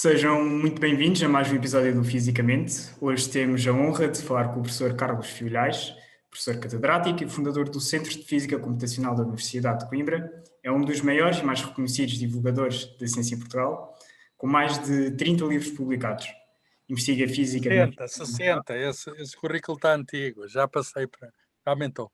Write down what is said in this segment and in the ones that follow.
Sejam muito bem-vindos a mais um episódio do Fisicamente. Hoje temos a honra de falar com o professor Carlos Filhais, professor catedrático e fundador do Centro de Física Computacional da Universidade de Coimbra. É um dos maiores e mais reconhecidos divulgadores da ciência em Portugal, com mais de 30 livros publicados. Investiga física de maneira 60, 60, esse currículo está antigo, já passei para já aumentou.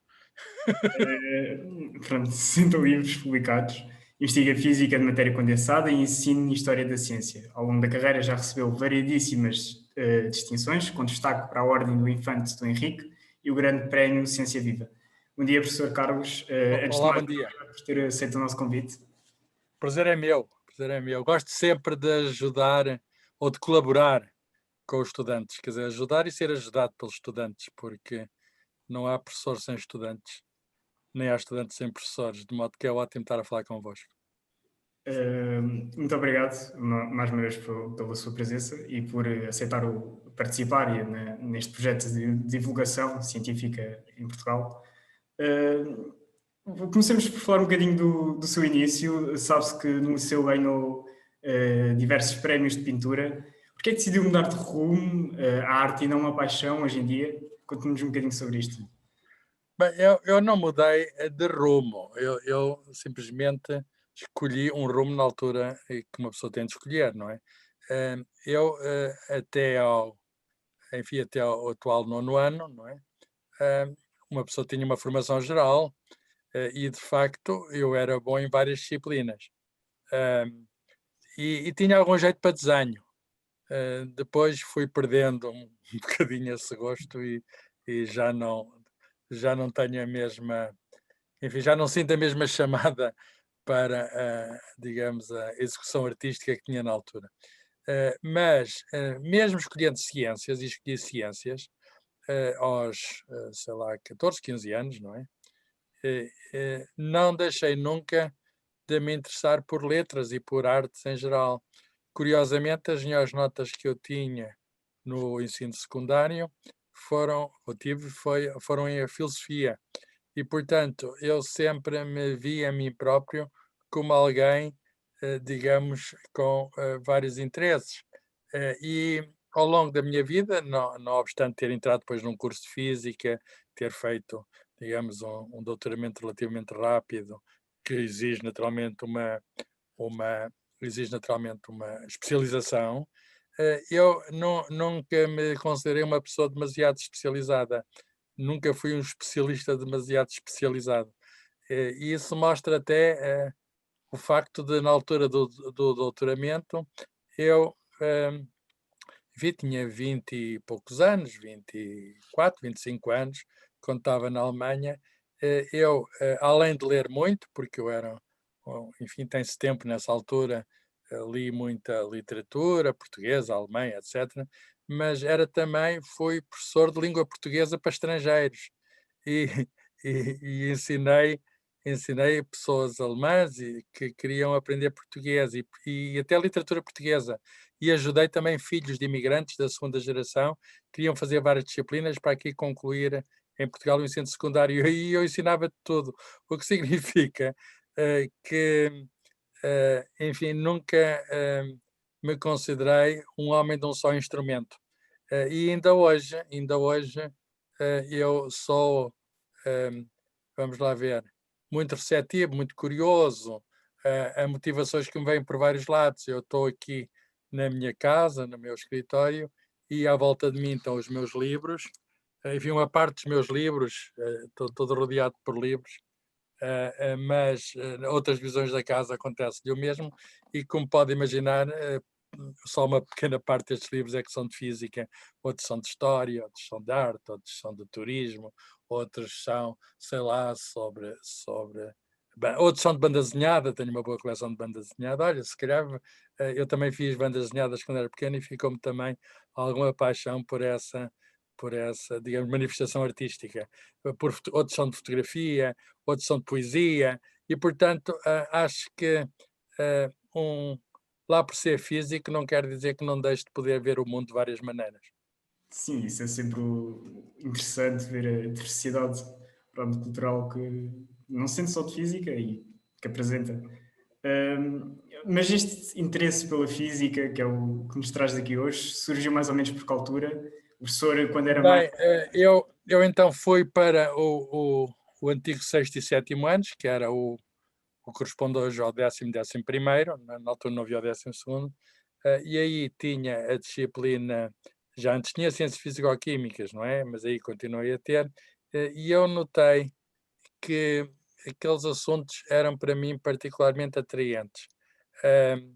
pronto, 60 livros publicados. Investiga física de matéria condensada e ensino história da ciência. Ao longo da carreira já recebeu variedíssimas distinções, com destaque para a Ordem do Infante do Henrique e o Grande Prémio Ciência Viva. Bom dia, professor Carlos. Antes de Olá, mais, bom dia. obrigado por ter aceito o nosso convite. Prazer é meu, prazer é meu. Gosto sempre de ajudar ou de colaborar com os estudantes, quer dizer, ajudar e ser ajudado pelos estudantes, porque não há professor sem estudantes, nem há estudantes sem professores, de modo que é ótimo estar a falar convosco. Muito obrigado mais uma vez pela sua presença e por aceitar participar neste projeto de divulgação científica em Portugal. Comecemos por falar um bocadinho do seu início. Sabe-se que no liceu ganhou diversos prémios de pintura. Porquê é que decidiu mudar de rumo à arte e não uma paixão hoje em dia? Conte-nos um bocadinho sobre isto. Bem, eu não mudei de rumo, eu simplesmente escolhi um rumo na altura que uma pessoa tem de escolher, não é? Eu, até ao atual nono ano, não é? Ah, uma pessoa tinha uma formação geral, e de facto eu era bom em várias disciplinas. Ah, e tinha algum jeito para desenho. Depois fui perdendo um bocadinho esse gosto e já não tenho a mesma, enfim, já não sinto a mesma chamada para, digamos, a execução artística que tinha na altura. Mas, mesmo escolhendo ciências, e escolhi ciências, aos, sei lá, 14, 15 anos, não é? Não deixei nunca de me interessar por letras e por artes em geral. Curiosamente, as melhores notas que eu tinha no ensino secundário foram em filosofia. E, portanto, eu sempre me vi a mim próprio como alguém, digamos, com vários interesses. E ao longo da minha vida, não obstante ter entrado depois num curso de física, ter feito, digamos, um doutoramento relativamente rápido, que uma, exige naturalmente uma especialização, eu nunca me considerei uma pessoa demasiado especializada. Nunca fui um especialista demasiado especializado. E isso mostra até o facto de, na altura do doutoramento, eu tinha 20 e poucos anos, 24, 25 anos, quando estava na Alemanha. Além de ler muito, porque eu era, enfim, tem-se tempo nessa altura, li muita literatura portuguesa, alemã, etc. Mas fui professor de língua portuguesa para estrangeiros e, e ensinei pessoas alemãs que queriam aprender português e até literatura portuguesa. E ajudei também filhos de imigrantes da segunda geração que queriam fazer várias disciplinas para aqui concluir em Portugal o ensino secundário. E eu ensinava tudo, o que significa que, enfim, nunca me considerei um homem de um só instrumento. E ainda hoje, eu sou, vamos lá ver, muito receptivo, muito curioso, a motivações que me vêm por vários lados. Eu estou aqui na minha casa, no meu escritório, e à volta de mim estão os meus livros. Enfim, uma parte dos meus livros, estou todo rodeado por livros, mas outras visões da casa acontece-lhe o mesmo, e como pode imaginar, só uma pequena parte destes livros é que são de física, outros são de história, outros são de arte, outros são de turismo, outros são, sei lá, outros são de banda desenhada. Tenho uma boa coleção de banda desenhada. Olha, se calhar eu também fiz bandas desenhadas quando era pequeno e ficou-me também alguma paixão por essa, digamos, manifestação artística. Outros são de fotografia, outros são de poesia, e portanto acho que eh, um, lá por ser físico não quer dizer que não deixe de poder ver o mundo de várias maneiras. Sim, isso é sempre interessante ver a diversidade, pronto, cultural que não sendo só de física e que apresenta. Mas este interesse pela física, que é o que nos traz aqui hoje, surgiu mais ou menos por que altura? O professor, quando era mais. Bem, eu então fui para o antigo sexto e sétimo anos, que era o que corresponde hoje ao décimo primeiro, na altura não havia o 12º, e aí tinha a disciplina, já antes tinha ciências físico-químicas, não é? Mas aí continuei a ter, e eu notei que aqueles assuntos eram para mim particularmente atraentes. Ahm,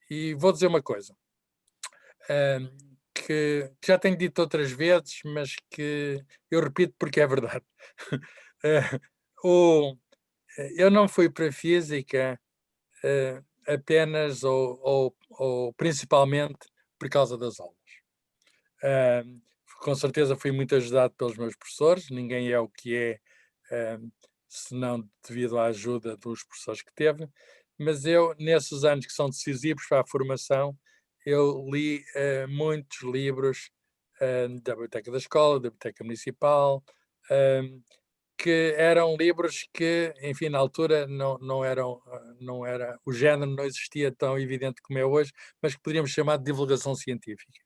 e vou dizer uma coisa, ahm, que já tenho dito outras vezes, mas que eu repito porque é verdade. Eh, o, eu não fui para a física apenas ou principalmente por causa das aulas. Ahm, com certeza fui muito ajudado pelos meus professores, ninguém é o que é, ahm, se não devido à ajuda dos professores que teve, mas eu, nesses anos que são decisivos para a formação, eu li muitos livros da biblioteca da escola, da biblioteca municipal, ahm, que eram livros que, enfim, na altura não eram, não era, o género não existia tão evidente como é hoje, mas que poderíamos chamar de divulgação científica.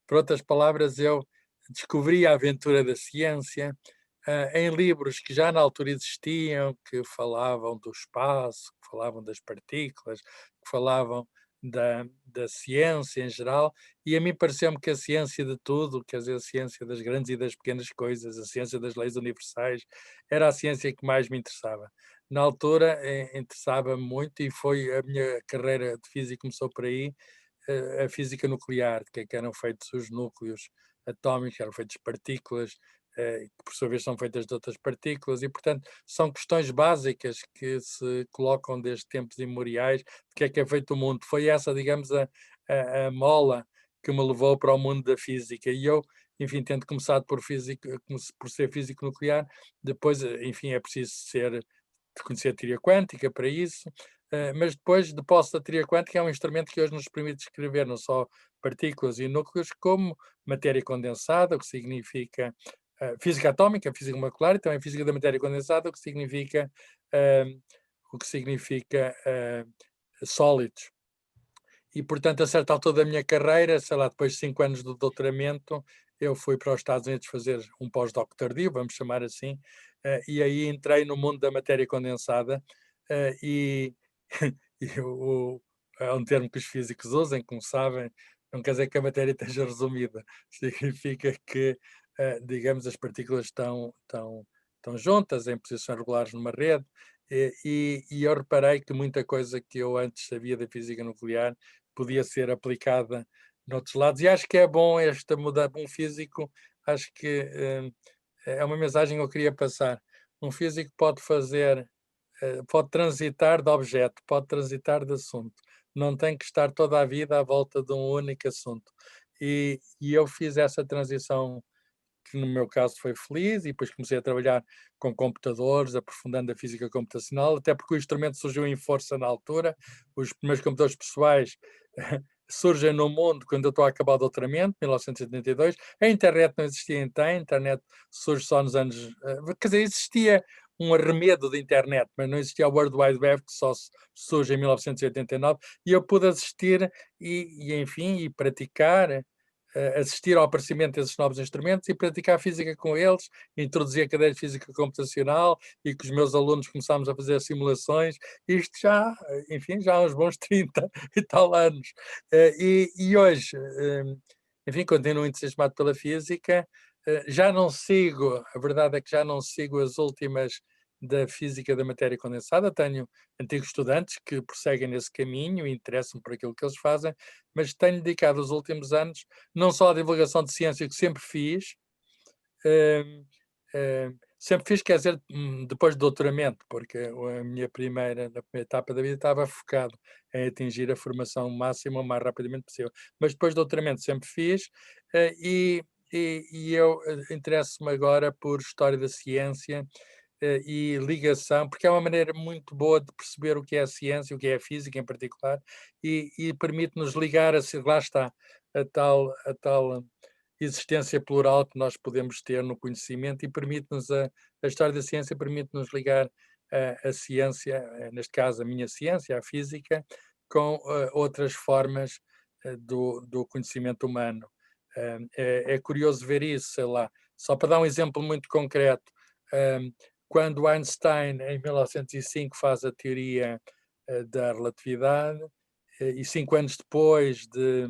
Por outras palavras, eu descobri a aventura da ciência em livros que já na altura existiam, que falavam do espaço, que falavam das partículas, que falavam da ciência em geral, e a mim pareceu-me que a ciência de tudo, quer dizer, a ciência das grandes e das pequenas coisas, a ciência das leis universais, era a ciência que mais me interessava. Na altura, interessava-me muito e foi a minha carreira de física começou por aí, a física nuclear, de que eram feitos os núcleos atómicos, eram feitas partículas, que por sua vez são feitas de outras partículas, e portanto são questões básicas que se colocam desde tempos imemoriais, de que é feito o mundo. Foi essa, digamos, a mola que me levou para o mundo da física, e eu, enfim, tendo começado por física, por ser físico nuclear, depois, enfim, é preciso conhecer a teoria quântica para isso, mas depois de posse da teoria quântica é um instrumento que hoje nos permite descrever não só partículas e núcleos, como matéria condensada, o que significa física atómica, física molecular, e também física da matéria condensada, ah, o que significa sólidos. E, portanto, a certa altura da minha carreira, sei lá, depois de 5 anos do doutoramento, eu fui para os Estados Unidos fazer um pós-doc tardio, vamos chamar assim, e aí entrei no mundo da matéria condensada, e, e é um termo que os físicos usam, como sabem, não quer dizer que a matéria esteja resumida, significa que, digamos, as partículas estão juntas em posições regulares numa rede, e eu reparei que muita coisa que eu antes sabia da física nuclear podia ser aplicada noutros lados. E acho que é bom esta mudança. Um físico, acho que é uma mensagem que eu queria passar. Um físico pode fazer, pode transitar de objeto, pode transitar de assunto. Não tem que estar toda a vida à volta de um único assunto. E eu fiz essa transição que no meu caso foi feliz, e depois comecei a trabalhar com computadores, aprofundando a física computacional, até porque o instrumento surgiu em força na altura. Os primeiros computadores pessoais surgem no mundo quando eu estou a acabar o doutoramento, 1982. A internet não existia então, a internet surge só nos anos. Quer dizer, existia um arremedo de internet, mas não existia o World Wide Web, que só surge em 1989, e eu pude assistir enfim, e praticar, assistir ao aparecimento desses novos instrumentos e praticar física com eles, introduzir a cadeira de física computacional e com os meus alunos começámos a fazer simulações, isto já, enfim, já há uns bons 30 e tal anos. E hoje, enfim, continuo entusiasmado pela física, já não sigo, a verdade é que já não sigo as últimas da física da matéria condensada, tenho antigos estudantes que prosseguem nesse caminho e interessam por aquilo que eles fazem, mas tenho dedicado os últimos anos não só à divulgação de ciência, que sempre fiz, sempre fiz, quer dizer, depois do doutoramento, porque na primeira etapa da vida estava focado em atingir a formação máxima o mais rapidamente possível, mas depois do doutoramento sempre fiz, e eu interesso-me agora por história da ciência, e ligação, porque é uma maneira muito boa de perceber o que é a ciência, o que é a física em particular, e permite-nos ligar, lá está, a tal existência plural que nós podemos ter no conhecimento, e permite-nos, a história da ciência permite-nos ligar a ciência, neste caso a minha ciência, a física, com outras formas do conhecimento humano. É curioso ver isso, sei lá, só para dar um exemplo muito concreto, quando Einstein, em 1905, faz a teoria da relatividade, e 5 anos depois de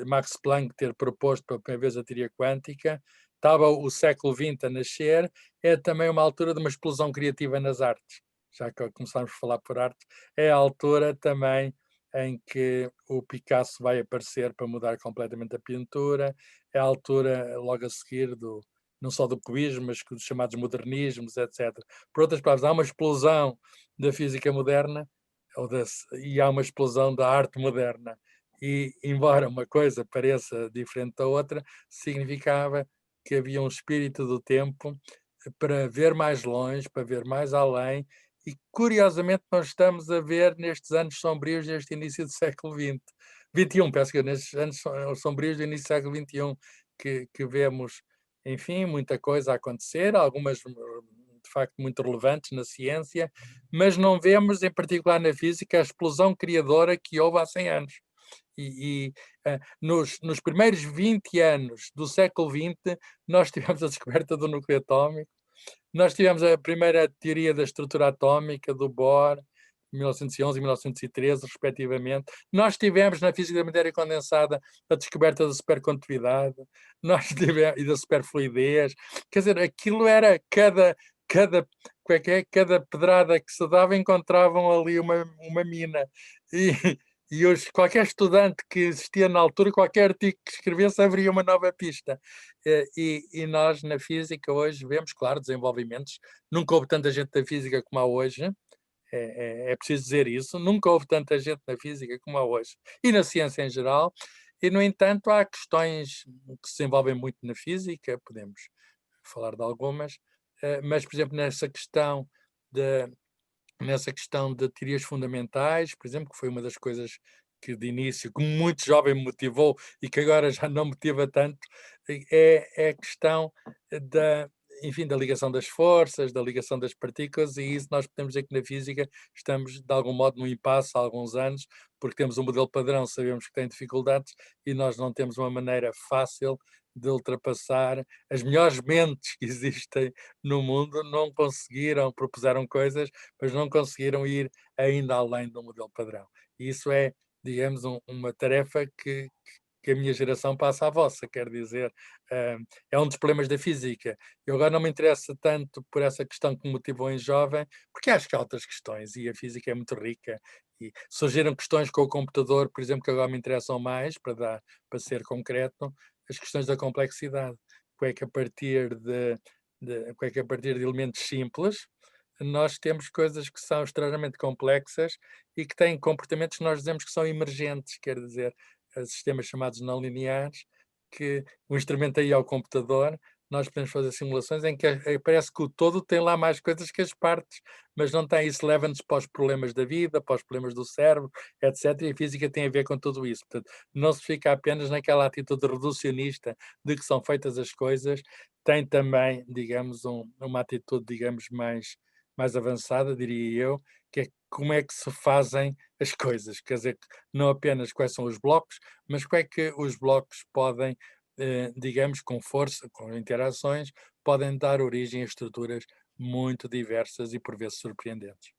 Max Planck ter proposto pela primeira vez a teoria quântica, estava o século XX a nascer, é também uma altura de uma explosão criativa nas artes. Já que começámos a falar por arte, é a altura também em que o Picasso vai aparecer para mudar completamente a pintura, é a altura logo a seguir não só do cubismo, mas dos chamados modernismos, etc. Por outras palavras, há uma explosão da física moderna e há uma explosão da arte moderna. E, embora uma coisa pareça diferente da outra, significava que havia um espírito do tempo para ver mais longe, para ver mais além, e curiosamente nós estamos a ver nestes anos sombrios deste início do século XX, 21, peço que nestes anos sombrios do início do século XXI, que vemos, enfim, muita coisa a acontecer, algumas de facto muito relevantes na ciência, mas não vemos, em particular na física, a explosão criadora que houve há 100 anos. Nos primeiros 20 anos do século XX, nós tivemos a descoberta do núcleo atómico, nós tivemos a primeira teoria da estrutura atómica, do Bohr, 1911 e 1913, respectivamente. Nós tivemos, na física da matéria condensada, a descoberta da supercondutividade, nós tivemos, e da superfluidez. Quer dizer, aquilo era cada pedrada que se dava, encontravam ali uma mina. E hoje, qualquer estudante que existia na altura, qualquer artigo que escrevesse, abria uma nova pista. E nós, na física, hoje vemos, claro, desenvolvimentos. Nunca houve tanta gente da física como há hoje, é preciso dizer isso. Nunca houve tanta gente na física como há hoje, e na ciência em geral. E, no entanto, há questões que se envolvem muito na física, podemos falar de algumas, mas, por exemplo, de, nessa questão de teorias fundamentais, por exemplo, que foi uma das coisas que de início, como muito jovem, me motivou e que agora já não motiva tanto, é a questão da, enfim, da ligação das forças, da ligação das partículas, e isso nós podemos dizer que na física estamos, de algum modo, num impasse há alguns anos, porque temos um modelo padrão, sabemos que tem dificuldades, e nós não temos uma maneira fácil de ultrapassar. As melhores mentes que existem no mundo não conseguiram, propuseram coisas, mas não conseguiram ir ainda além do modelo padrão. E isso é, digamos, uma tarefa que a minha geração passa à vossa, quer dizer, é um dos problemas da física. Eu agora não me interessa tanto por essa questão que me motivou em jovem, porque acho que há outras questões e a física é muito rica. E surgiram questões com o computador, por exemplo, que agora me interessam mais, para ser concreto, as questões da complexidade. Como é que a partir como é que a partir de elementos simples nós temos coisas que são extremamente complexas e que têm comportamentos que nós dizemos que são emergentes, quer dizer, sistemas chamados não lineares, que o instrumento aí ao computador, nós podemos fazer simulações em que parece que o todo tem lá mais coisas que as partes, mas não tem. Isso leva-nos para os problemas da vida, para os problemas do cérebro, etc. E a física tem a ver com tudo isso. Portanto, não se fica apenas naquela atitude reducionista de que são feitas as coisas, tem também, digamos, uma atitude, digamos, mais avançada, diria eu, que é como é que se fazem as coisas, quer dizer, não apenas quais são os blocos, mas como é que os blocos podem, digamos, com força, com interações, podem dar origem a estruturas muito diversas e por vezes surpreendentes.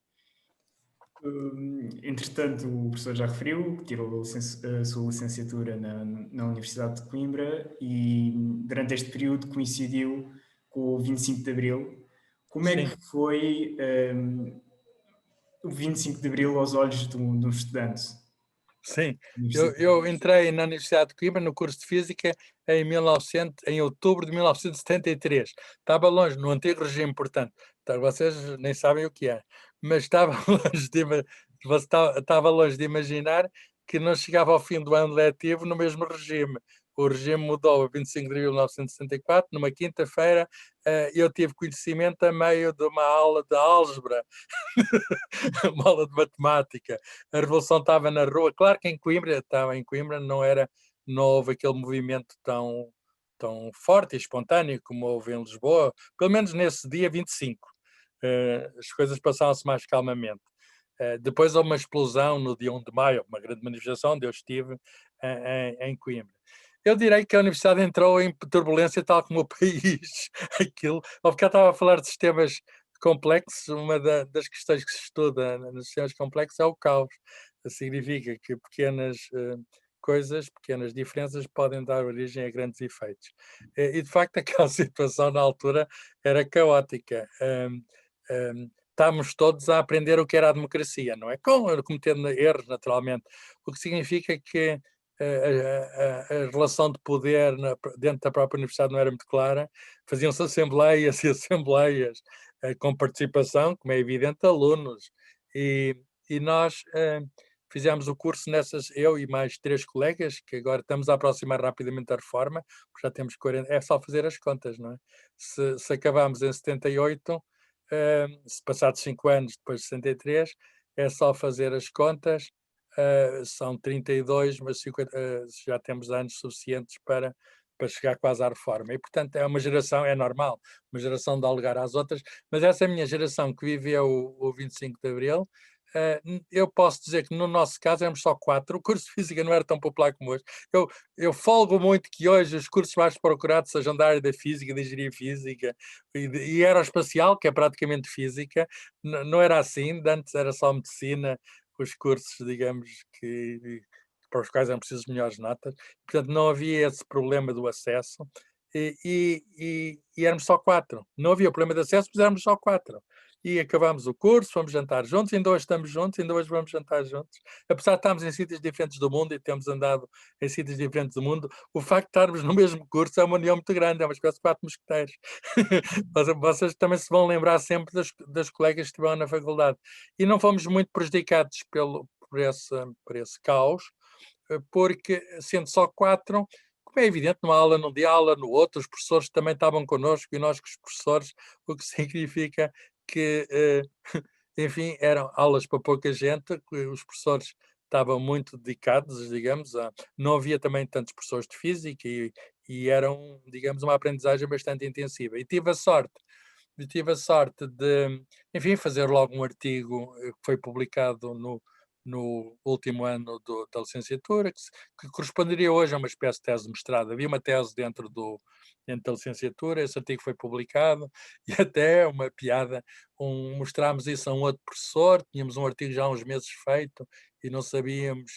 Entretanto, o professor já referiu que tirou a sua licenciatura na Universidade de Coimbra e durante este período coincidiu com o 25 de Abril. Como é que Sim. foi o 25 de Abril aos olhos de um estudante Sim, eu universitário? entrei na Universidade de Coimbra no curso de Física em outubro de 1973. Estava longe, no antigo regime, portanto, vocês nem sabem o que é, mas estava longe estava longe de imaginar que não chegava ao fim do ano letivo no mesmo regime. O regime mudou a 25 de abril de 1964, numa quinta-feira, eu tive conhecimento a meio de uma aula de álgebra, uma aula de matemática. A revolução estava na rua. Claro que estava em Coimbra, não houve aquele movimento tão forte e espontâneo como houve em Lisboa, pelo menos nesse dia 25. as coisas passavam-se mais calmamente. Depois houve uma explosão no dia 1 de maio, uma grande manifestação, onde eu estive em Coimbra. Eu direi que a universidade entrou em turbulência tal como o país. Aquilo, ao bocado estava a falar de sistemas complexos, uma das questões que se estuda nos sistemas complexos é o caos. Significa que pequenas coisas, pequenas diferenças podem dar origem a grandes efeitos. E de facto aquela situação na altura era caótica. Estávamos todos a aprender o que era a democracia, não é? Cometendo erros, naturalmente, o que significa que a relação de poder dentro da própria universidade não era muito clara, faziam-se assembleias e assembleias com participação, como é evidente, de alunos, e nós fizemos o curso nessas, eu e mais 3 colegas, que agora estamos a aproximar rapidamente da reforma, porque já temos 40, é só fazer as contas, não é? Se acabámos em 78, se passados 5 anos, depois de 63, é só fazer as contas, são 32, mas 50, já temos anos suficientes para chegar quase à reforma. E, portanto, é uma geração, é normal, uma geração dá lugar às outras, mas essa é a minha geração que viveu o 25 de Abril. Eu posso dizer que no nosso caso éramos só 4, o curso de Física não era tão popular como hoje. Eu folgo muito que hoje os cursos mais procurados sejam da área da Física, da Engenharia Física e Aeroespacial, que é praticamente Física. Não era assim, antes era só Medicina, os cursos, digamos, para os quais eram precisas melhores notas. Portanto, não havia esse problema do acesso e éramos só 4. Não havia problema de acesso, mas éramos só 4. E acabámos o curso, fomos jantar juntos, ainda hoje estamos juntos, ainda hoje vamos jantar juntos. Apesar de estarmos em sítios diferentes do mundo e temos andado em sítios diferentes do mundo, o facto de estarmos no mesmo curso é uma união muito grande, é uma espécie de 4 mosqueteiros. Vocês também se vão lembrar sempre das colegas que estiveram na faculdade. E não fomos muito prejudicados por esse caos, porque sendo só 4, como é evidente, numa aula num dia, aula no outro, os professores também estavam connosco e nós com os professores, o que significa que, enfim, eram aulas para pouca gente, que os professores estavam muito dedicados, digamos, não havia também tantos professores de física e eram, digamos, uma aprendizagem bastante intensiva. E tive a sorte de, enfim, fazer logo um artigo que foi publicado no último ano da licenciatura, que corresponderia hoje a uma espécie de tese de mestrado. Havia uma tese dentro da licenciatura, esse artigo foi publicado, e até uma piada, mostrámos isso a um outro professor, tínhamos um artigo já há uns meses feito, e não sabíamos,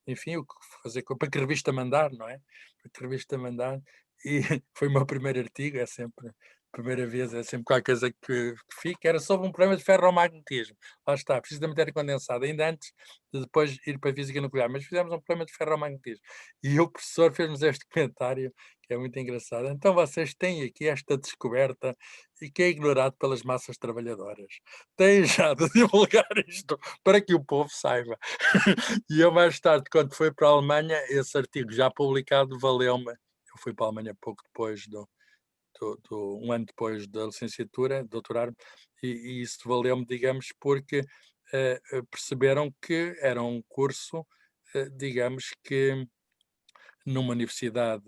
enfim, o que fazer, para que revista mandar, não é? Para que revista mandar, e foi o meu primeiro artigo, é sempre primeira vez, é sempre qualquer coisa que fica, era sobre um problema de ferromagnetismo. Lá está, preciso da matéria condensada, ainda antes de depois ir para a física nuclear, mas fizemos um problema de ferromagnetismo. E o professor fez-nos este comentário, que é muito engraçado. Então vocês têm aqui esta descoberta e que é ignorado pelas massas trabalhadoras. Têm já de divulgar isto para que o povo saiba. E eu mais tarde, quando fui para a Alemanha, esse artigo já publicado valeu-me. Eu fui para a Alemanha pouco depois um ano depois da licenciatura, doutorar-me, e isso valeu-me, digamos, porque perceberam que era um curso, digamos que numa universidade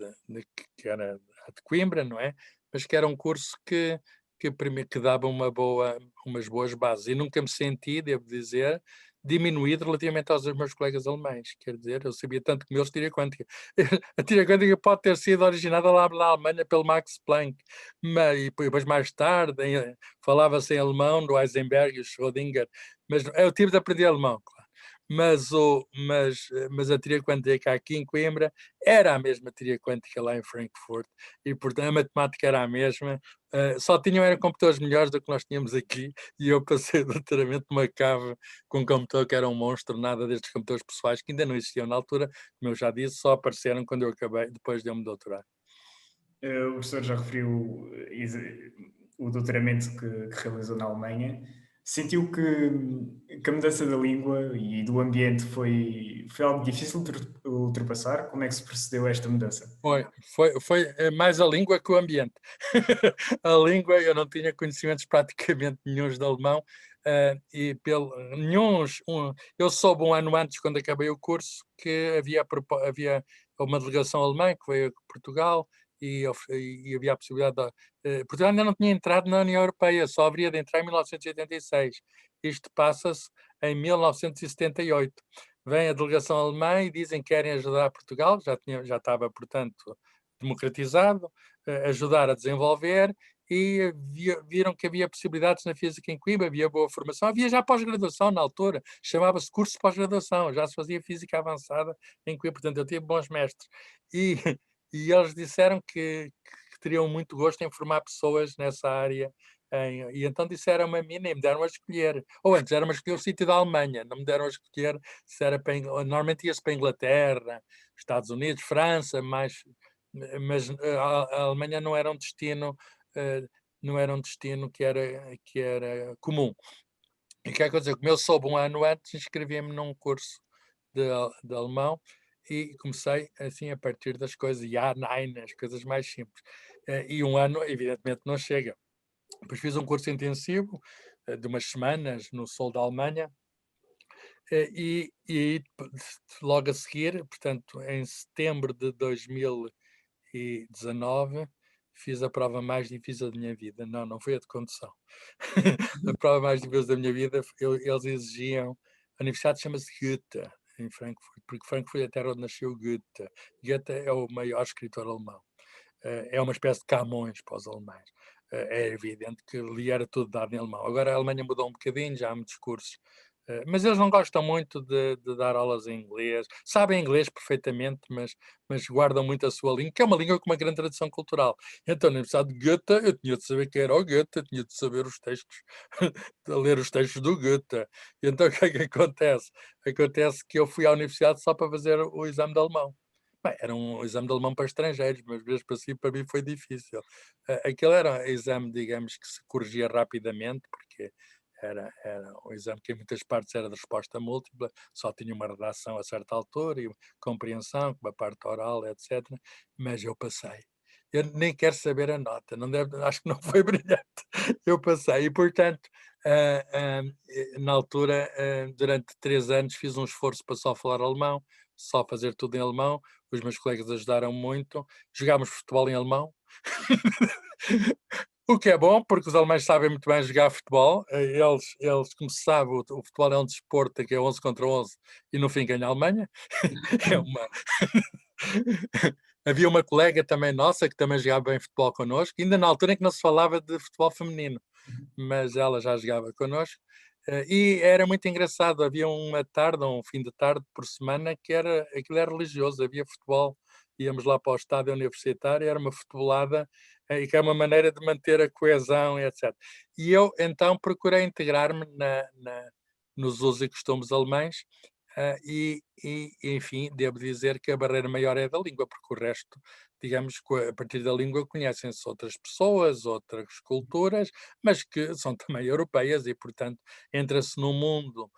que era a de Coimbra, não é? Mas que era um curso que dava umas boas bases. E nunca me senti, devo dizer, diminuído relativamente aos meus colegas alemães. Quer dizer, eu sabia tanto como eles teoria quântica. A teoria quântica pode ter sido originada lá na Alemanha pelo Max Planck, mas e depois mais tarde falava-se em alemão do Heisenberg e o Schrödinger, mas eu tive de aprender alemão, claro. Mas a teoria quântica aqui em Coimbra era a mesma teoria quântica lá em Frankfurt e, portanto, a matemática era a mesma, só eram computadores melhores do que nós tínhamos aqui e eu passei o doutoramento numa cave com um computador que era um monstro, nada destes computadores pessoais que ainda não existiam na altura, como eu já disse, só apareceram quando eu acabei, depois de eu me doutorar. O professor já referiu o doutoramento que realizou na Alemanha. Sentiu que a mudança da língua e do ambiente foi algo difícil de ultrapassar? Como é que se procedeu a esta mudança? Foi mais a língua que o ambiente. A língua, eu não tinha conhecimentos praticamente nenhuns de alemão, e eu soube um ano antes, quando acabei o curso, que havia uma delegação alemã que veio a Portugal e havia a possibilidade Portugal ainda não tinha entrado na União Europeia, só haveria de entrar em 1986. Isto passa-se em 1978. Vem a delegação alemã e dizem que querem ajudar Portugal, já estava, portanto, democratizado, ajudar a desenvolver, e viram que havia possibilidades na física em Coimbra, havia boa formação, havia já pós-graduação na altura, chamava-se curso de pós-graduação, já se fazia física avançada em Coimbra, portanto eu tive bons mestres. E, e eles disseram que teriam muito gosto em formar pessoas nessa área, e então disseram-me a mim, nem me deram a escolher, ou antes deram-me a escolher o sítio da Alemanha, não me deram a escolher se era para normalmente ia-se para a Inglaterra, Estados Unidos, França, mas a Alemanha não era um destino, não era um destino que era comum. E o que é que eu dizer? Como eu soube um ano antes, inscrevi-me num curso de alemão e comecei assim a partir das coisas, ja, nein, as coisas mais simples. E um ano, evidentemente, não chega. Depois fiz um curso intensivo de umas semanas no sul da Alemanha, e logo a seguir, portanto, em setembro de 2019, fiz a prova mais difícil da minha vida. Não, não foi a de condução. A prova mais difícil da minha vida, eles exigiam. A universidade chama-se Goethe, em Frankfurt, porque Frankfurt é a terra onde nasceu Goethe. Goethe é o maior escritor alemão. É uma espécie de Camões para os alemães. É evidente que lhe era tudo dado em alemão. Agora a Alemanha mudou um bocadinho, já há muitos cursos, mas eles não gostam muito de dar aulas em inglês. Sabem inglês perfeitamente, mas guardam muito a sua língua, que é uma língua com uma grande tradição cultural. Então, na Universidade de Goethe, eu tinha de saber quem era o Goethe, eu tinha de saber os textos, de ler os textos do Goethe. E então, o que é que acontece? Acontece que eu fui à universidade só para fazer o exame de alemão. Bem, era um exame de alemão para estrangeiros, mas mesmo assim para mim foi difícil. Aquele era um exame, digamos, que se corrigia rapidamente, porque era um exame que em muitas partes era de resposta múltipla, só tinha uma redação a certa altura e compreensão, uma parte oral, etc. Mas eu passei. Eu nem quero saber a nota, não deve, acho que não foi brilhante. Eu passei e, portanto, na altura, durante 3 anos, fiz um esforço para só falar alemão, só fazer tudo em alemão. Os meus colegas ajudaram muito. Jogámos futebol em alemão. O que é bom, porque os alemães sabem muito bem jogar futebol. Eles como se sabe, o futebol é um desporto que é 11 contra 11 e no fim ganha a Alemanha. É uma... Havia uma colega também nossa que também jogava bem futebol connosco, ainda na altura em que não se falava de futebol feminino, mas ela já jogava connosco. E era muito engraçado, havia uma tarde, um fim de tarde por semana, aquilo era religioso, havia futebol, íamos lá para o estádio universitário, era uma futebolada, e que é uma maneira de manter a coesão, etc. E eu, então, procurei integrar-me nos usos e costumes alemães, enfim, devo dizer que a barreira maior é da língua, porque o resto, digamos, a partir da língua conhecem-se outras pessoas, outras culturas, mas que são também europeias e, portanto, entra-se no mundo,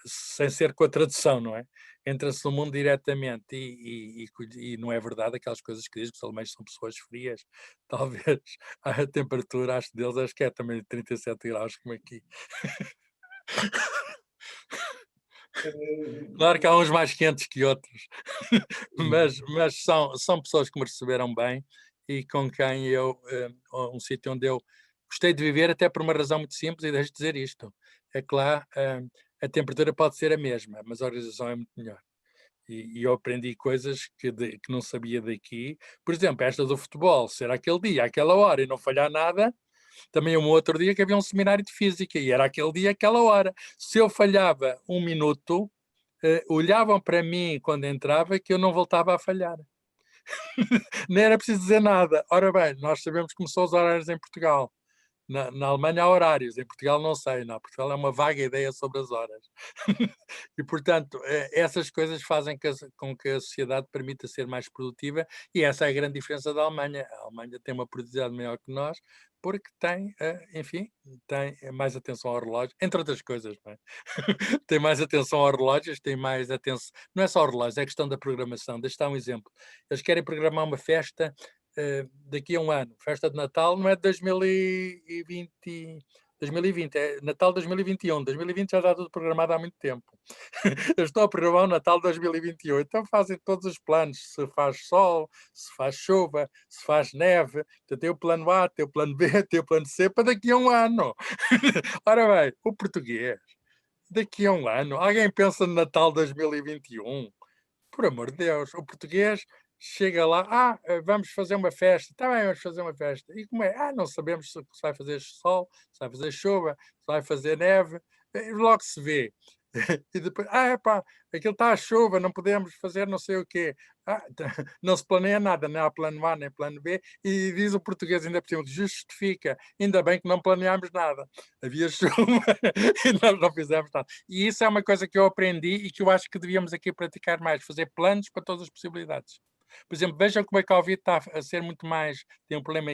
sem ser com a tradução, não é? Entra-se no mundo diretamente e não é verdade aquelas coisas que dizem que os alemães são pessoas frias. Talvez a temperatura, acho deles, acho que é também de 37 graus, como aqui. Claro que há uns mais quentes que outros, mas são pessoas que me receberam bem e com quem um sítio onde eu gostei de viver, até por uma razão muito simples, e deixo de dizer isto, é que lá a temperatura pode ser a mesma, mas a organização é muito melhor. E eu aprendi coisas que não sabia daqui. Por exemplo, esta do futebol, ser aquele dia, aquela hora e não falhar nada. Também um outro dia que havia um seminário de física e era aquele dia, aquela hora. Se eu falhava um minuto, olhavam para mim quando entrava que eu não voltava a falhar. Nem era preciso dizer nada. Ora bem, nós sabemos como são os horários em Portugal. Na Alemanha há horários, em Portugal não sei, não. Portugal é uma vaga ideia sobre as horas. E, portanto, essas coisas fazem com que a sociedade permita ser mais produtiva, e essa é a grande diferença da Alemanha. A Alemanha tem uma produtividade maior que nós, porque tem, enfim, tem mais atenção ao relógio, entre outras coisas, não é? Tem mais atenção aos relógios, tem mais atenção. Não é só ao relógio, é questão da programação. Deixa eu dar um exemplo. Eles querem programar uma festa daqui a um ano, festa de Natal não é de 2020, 2020, é Natal 2021. 2020 já está tudo programado há muito tempo. Eu estou a programar o Natal 2021, então fazem todos os planos, se faz sol, se faz chuva, se faz neve, então tem o plano A, tem o plano B, tem o plano C para daqui a um ano. Ora bem, o português, daqui a um ano, alguém pensa no Natal 2021? Por amor de Deus, o português chega lá, vamos fazer uma festa, está bem, vamos fazer uma festa. E como é? Não sabemos se vai fazer sol, se vai fazer chuva, se vai fazer neve, logo se vê. E depois, epá, aquilo está a chuva, não podemos fazer não sei o quê. Não se planeia nada, nem há plano A, nem plano B, e diz o português ainda por cima que justifica, ainda bem que não planeámos nada. Havia chuva e nós não fizemos nada. E isso é uma coisa que eu aprendi e que eu acho que devíamos aqui praticar mais, fazer planos para todas as possibilidades. Por exemplo, vejam como é que a Covid está a ser muito mais, tem um problema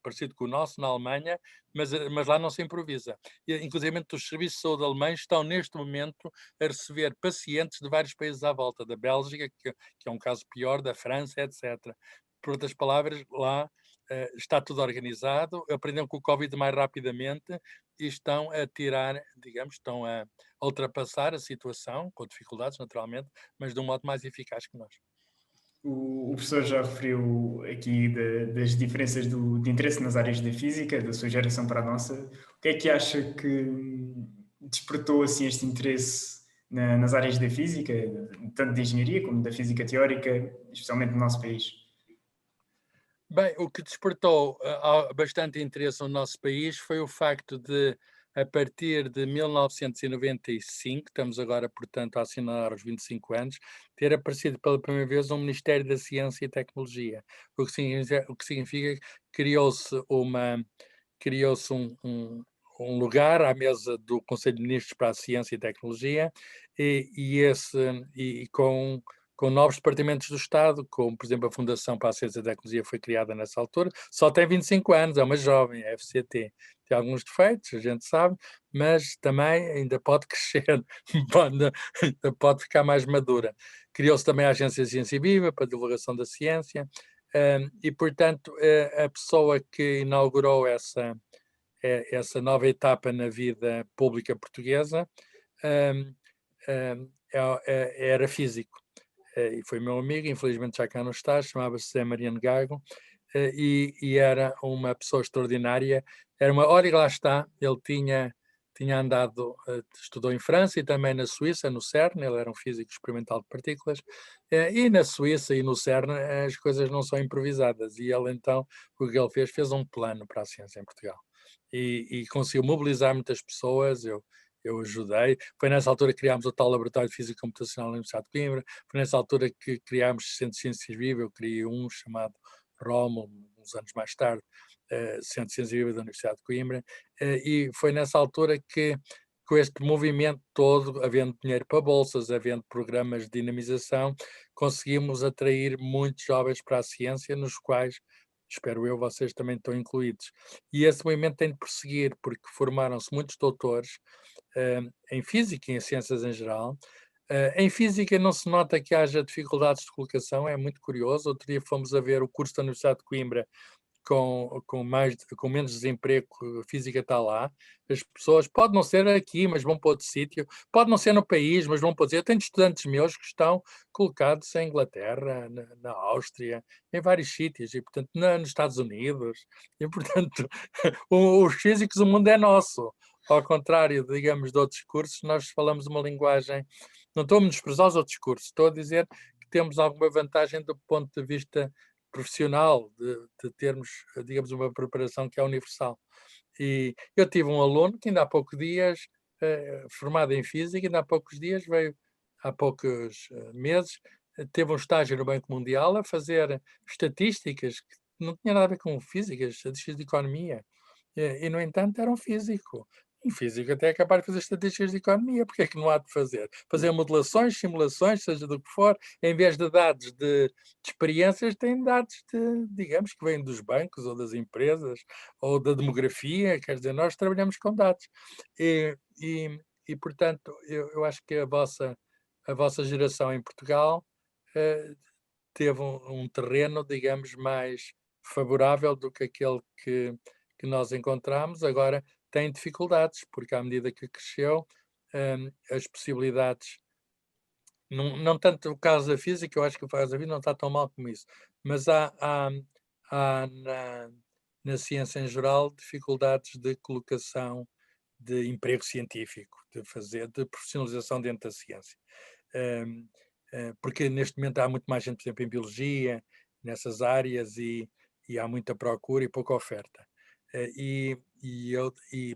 parecido com o nosso na Alemanha, mas lá não se improvisa. Inclusive, os serviços de saúde alemães estão neste momento a receber pacientes de vários países à volta, da Bélgica, que é um caso pior, da França, etc. Por outras palavras, lá está tudo organizado, aprenderam com o Covid mais rapidamente e estão a tirar, digamos, estão a ultrapassar a situação, com dificuldades naturalmente, mas de um modo mais eficaz que nós. O professor já referiu aqui das diferenças de interesse nas áreas da física, da sua geração para a nossa. O que é que acha que despertou assim, este interesse nas áreas da física, tanto de engenharia como da física teórica, especialmente no nosso país? Bem, o que despertou bastante interesse no nosso país foi o facto de, a partir de 1995, estamos agora, portanto, a assinalar os 25 anos, ter aparecido pela primeira vez um Ministério da Ciência e Tecnologia, o que significa que criou-se um lugar à mesa do Conselho de Ministros para a Ciência e Tecnologia e com novos departamentos do Estado, como, por exemplo, a Fundação para a Ciência e Tecnologia foi criada nessa altura, só tem 25 anos, é uma jovem, é a FCT. Tem alguns defeitos, a gente sabe, mas também ainda pode crescer, pode ficar mais madura. Criou-se também a Agência de Ciência Viva para a divulgação da ciência, e, portanto, a pessoa que inaugurou essa nova etapa na vida pública portuguesa era físico. E foi meu amigo, infelizmente já cá não está, chamava-se José Mariano Gago, e era uma pessoa extraordinária. Olha, lá está, ele tinha andado, estudou em França e também na Suíça, no CERN, ele era um físico experimental de partículas, e na Suíça e no CERN as coisas não são improvisadas, e ele então, o que ele fez um plano para a ciência em Portugal. E conseguiu mobilizar muitas pessoas, eu ajudei. Foi nessa altura que criámos o tal Laboratório de Física Computacional na Universidade de Coimbra, foi nessa altura que criámos o Centro de Ciências Vivas, eu criei um chamado ROMO, uns anos mais tarde, Centro de Ciências Vivas da Universidade de Coimbra, e foi nessa altura que, com este movimento todo, havendo dinheiro para bolsas, havendo programas de dinamização, conseguimos atrair muitos jovens para a ciência, nos quais, espero eu, vocês também estão incluídos. E esse movimento tem de prosseguir, porque formaram-se muitos doutores em física e em ciências em geral. Em física não se nota que haja dificuldades de colocação, é muito curioso. Outro dia fomos a ver o curso da Universidade de Coimbra com menos desemprego, a física está lá. As pessoas, pode não ser aqui, mas vão para outro sítio, pode não ser no país, mas vão para outro sítio. Eu tenho estudantes meus que estão colocados em Inglaterra, na Áustria, em vários sítios, e portanto nos Estados Unidos, e portanto os físicos, o mundo é nosso. Ao contrário, digamos, de outros cursos, nós falamos uma linguagem, não estou a menosprezar os outros cursos, estou a dizer que temos alguma vantagem do ponto de vista profissional, de termos, digamos, uma preparação que é universal. E eu tive um aluno que ainda há poucos dias, formado em Física, ainda há poucos dias veio, há poucos meses, teve um estágio no Banco Mundial a fazer estatísticas que não tinha nada a ver com física, estatísticas de economia. E, no entanto, era um físico. Um físico até é capaz de fazer estatísticas de economia, porque é que não há de fazer? Fazer modelações, simulações, seja do que for, em vez de dados de experiências, tem dados digamos, que vêm dos bancos ou das empresas ou da demografia, quer dizer, nós trabalhamos com dados. E portanto, eu acho que a vossa geração em Portugal teve um terreno, digamos, mais favorável do que aquele que nós encontramos. Agora tem dificuldades, porque à medida que cresceu, as possibilidades, não tanto o caso da física, eu acho que o caso da física não está tão mal como isso, mas há na ciência em geral dificuldades de colocação de emprego científico, de profissionalização dentro da ciência. Porque neste momento há muito mais gente, por exemplo, em biologia, nessas áreas, e há muita procura e pouca oferta. E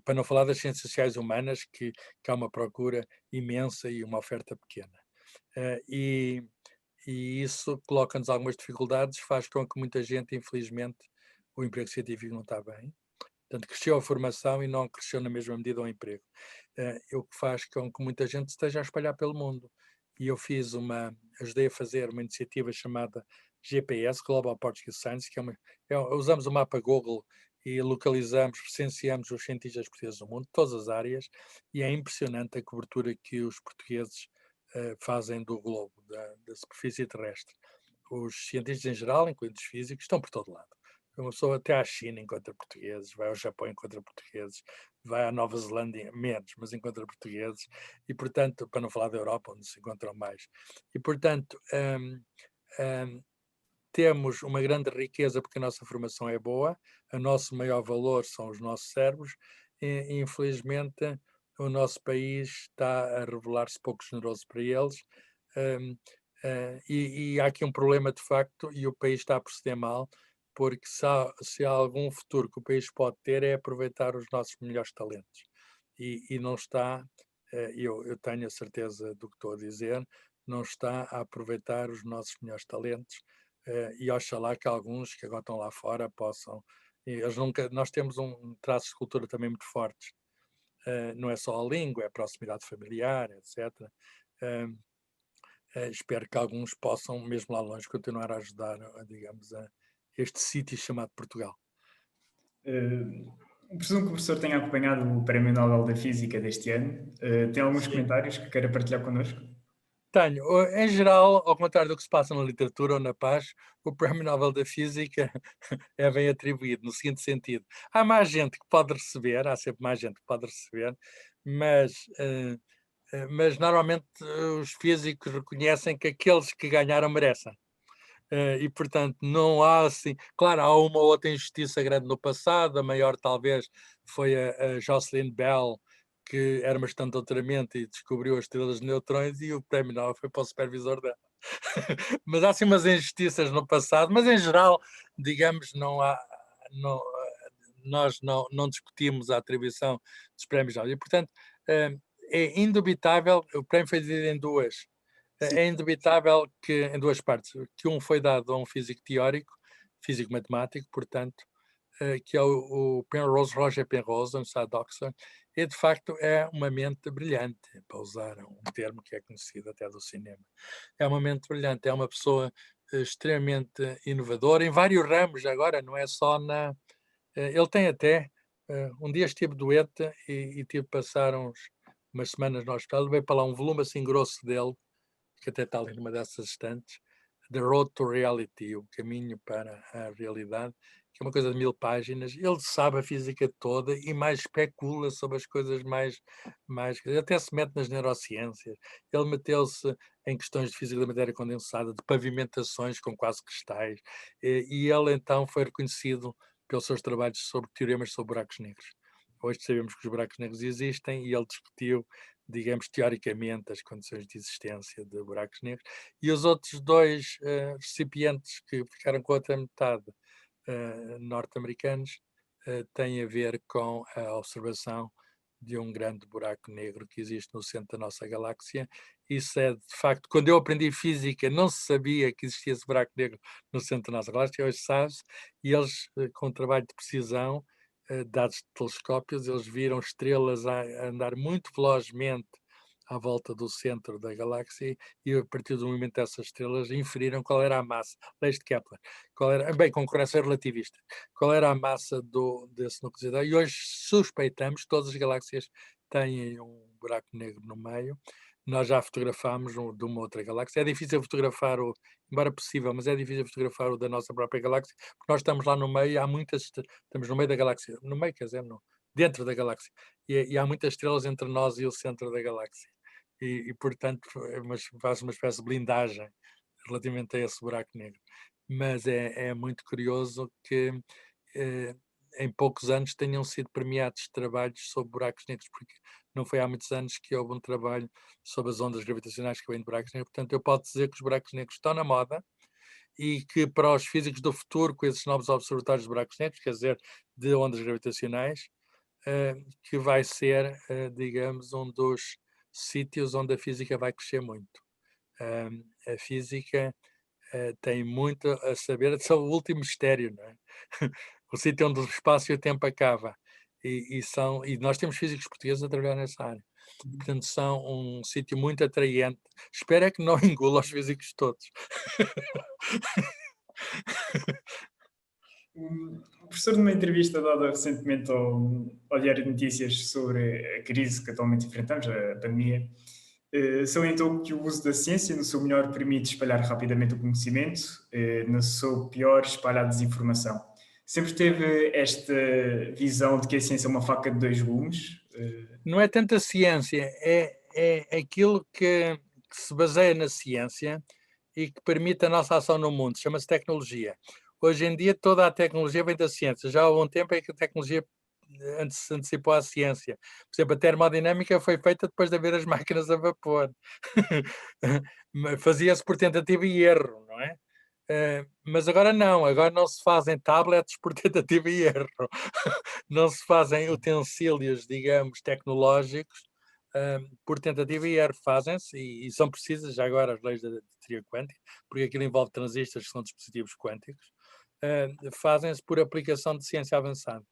para não falar das ciências sociais humanas, que há uma procura imensa e uma oferta pequena. Eh, e, e isso coloca-nos algumas dificuldades, faz com que muita gente, infelizmente, o emprego científico não está bem. Portanto, cresceu a formação e não cresceu na mesma medida o emprego. O que faz com que muita gente esteja a espalhar pelo mundo. E eu ajudei a fazer uma iniciativa chamada GPS, Global Portuguese Science, que usamos o mapa Google e localizamos, recenseamos os cientistas portugueses do mundo, todas as áreas, e é impressionante a cobertura que os portugueses fazem do globo, da superfície terrestre. Os cientistas em geral, incluindo os físicos, estão por todo lado. Uma pessoa até à China encontra portugueses, vai ao Japão encontra portugueses, vai à Nova Zelândia menos, mas encontra portugueses, e portanto, para não falar da Europa, onde se encontram mais. E portanto, temos uma grande riqueza porque a nossa formação é boa, o nosso maior valor são os nossos cérebros, e infelizmente o nosso país está a revelar-se pouco generoso para eles, e há aqui um problema de facto, e o país está a proceder mal, porque se há algum futuro que o país pode ter é aproveitar os nossos melhores talentos. E não está, eu tenho a certeza do que estou a dizer, não está a aproveitar os nossos melhores talentos, e oxalá que alguns que agora estão lá fora possam. Nós temos um traço de cultura também muito fortes. Não é só a língua, é a proximidade familiar, etc. Espero que alguns possam, mesmo lá longe, continuar a ajudar, digamos, a este sítio chamado Portugal. Presumo que o professor tenha acompanhado o Prémio Nobel da Física deste ano. Tem alguns Sim. comentários que queira partilhar connosco? Tenho. Em geral, ao contrário do que se passa na literatura ou na paz, o Prémio Nobel da Física é bem atribuído, no seguinte sentido: há mais gente que pode receber, há sempre mais gente que pode receber, mas, mas normalmente os físicos reconhecem que aqueles que ganharam merecem. E portanto não há assim, claro, há uma ou outra injustiça grande no passado, a maior talvez foi a Jocelyn Bell, que era uma estudante de doutoramento e descobriu as estrelas de neutrões, e o prémio Nobel foi para o supervisor dela. Mas há assim umas injustiças no passado, mas em geral, digamos, não há, não, nós não discutimos a atribuição dos prémios Nobel. E portanto, é indubitável, o prémio foi dividido em duas. Sim. É indubitável que, em duas partes, que um foi dado a um físico teórico, físico matemático, portanto, que é o Penrose, Roger Penrose, da Universidade de Oxford, e de facto é uma mente brilhante, para usar um termo que é conhecido até do cinema. É uma mente brilhante, é uma pessoa extremamente inovadora em vários ramos agora, não é só ele tem até, um dia estive doente e tive que passar umas semanas no hospital, levei para lá um volume assim grosso dele, que até está ali numa dessas estantes, The Road to Reality, o caminho para a realidade, que é uma coisa de 1000 páginas. Ele sabe a física toda e mais especula sobre as coisas mais. Até se mete nas neurociências. Ele meteu-se em questões de física da matéria condensada, de pavimentações com quase cristais, e ele então foi reconhecido pelos seus trabalhos sobre teoremas sobre buracos negros. Hoje sabemos que os buracos negros existem e ele discutiu, digamos, teoricamente, as condições de existência de buracos negros. E os outros dois recipientes que ficaram com a outra metade, norte-americanos, têm a ver com a observação de um grande buraco negro que existe no centro da nossa galáxia. Isso é, de facto, quando eu aprendi física, não se sabia que existia esse buraco negro no centro da nossa galáxia, hoje sabe-se, e eles, com um trabalho de precisão, dados de telescópios, eles viram estrelas a andar muito velozmente à volta do centro da galáxia, e a partir do movimento dessas estrelas inferiram qual era a massa, leis de Kepler, bem, concorrência relativista, qual era a massa desse núcleo de hidrogênio, e hoje suspeitamos que todas as galáxias têm um buraco negro no meio, nós já fotografámos de uma outra galáxia. É difícil fotografar embora possível, mas é difícil fotografar o da nossa própria galáxia, porque nós estamos lá no meio, há muitas, estamos no meio da galáxia, no meio, quer dizer, dentro da galáxia, e há muitas estrelas entre nós e o centro da galáxia. Portanto, faz uma espécie de blindagem relativamente a esse buraco negro. Mas é muito curioso que eh, em poucos anos tenham sido premiados trabalhos sobre buracos negros, porque não foi há muitos anos que houve um trabalho sobre as ondas gravitacionais que vêm de buracos negros. Portanto, eu posso dizer que os buracos negros estão na moda e que para os físicos do futuro, com esses novos observatórios de buracos negros, quer dizer, de ondas gravitacionais, que vai ser, digamos, um dos sítios onde a física vai crescer muito. A física tem muito a saber, é o último mistério, não é? O sítio onde o espaço e o tempo acaba. E nós temos físicos portugueses a trabalhar nessa área. Portanto, são um sítio muito atraente. Espero é que não engula os físicos todos. O professor, numa entrevista dada recentemente ao Diário de Notícias sobre a crise que atualmente enfrentamos, a pandemia, salientou que o uso da ciência, no seu melhor, permite espalhar rapidamente o conhecimento, no seu pior, espalha a desinformação. Sempre teve esta visão de que a ciência é uma faca de dois gumes? Não é tanto a ciência, é aquilo que se baseia na ciência e que permite a nossa ação no mundo, chama-se tecnologia. Hoje em dia toda a tecnologia vem da ciência, já há algum tempo é que a tecnologia se antecipou à ciência. Por exemplo, a termodinâmica foi feita depois de haver as máquinas a vapor. Fazia-se por tentativa e erro, não é? Mas agora não se fazem tablets por tentativa e erro. Não se fazem utensílios, digamos, tecnológicos por tentativa e erro. Fazem-se e são precisas já agora as leis da teoria quântica, porque aquilo envolve transistores que são dispositivos quânticos. Fazem-se por aplicação de ciência avançada.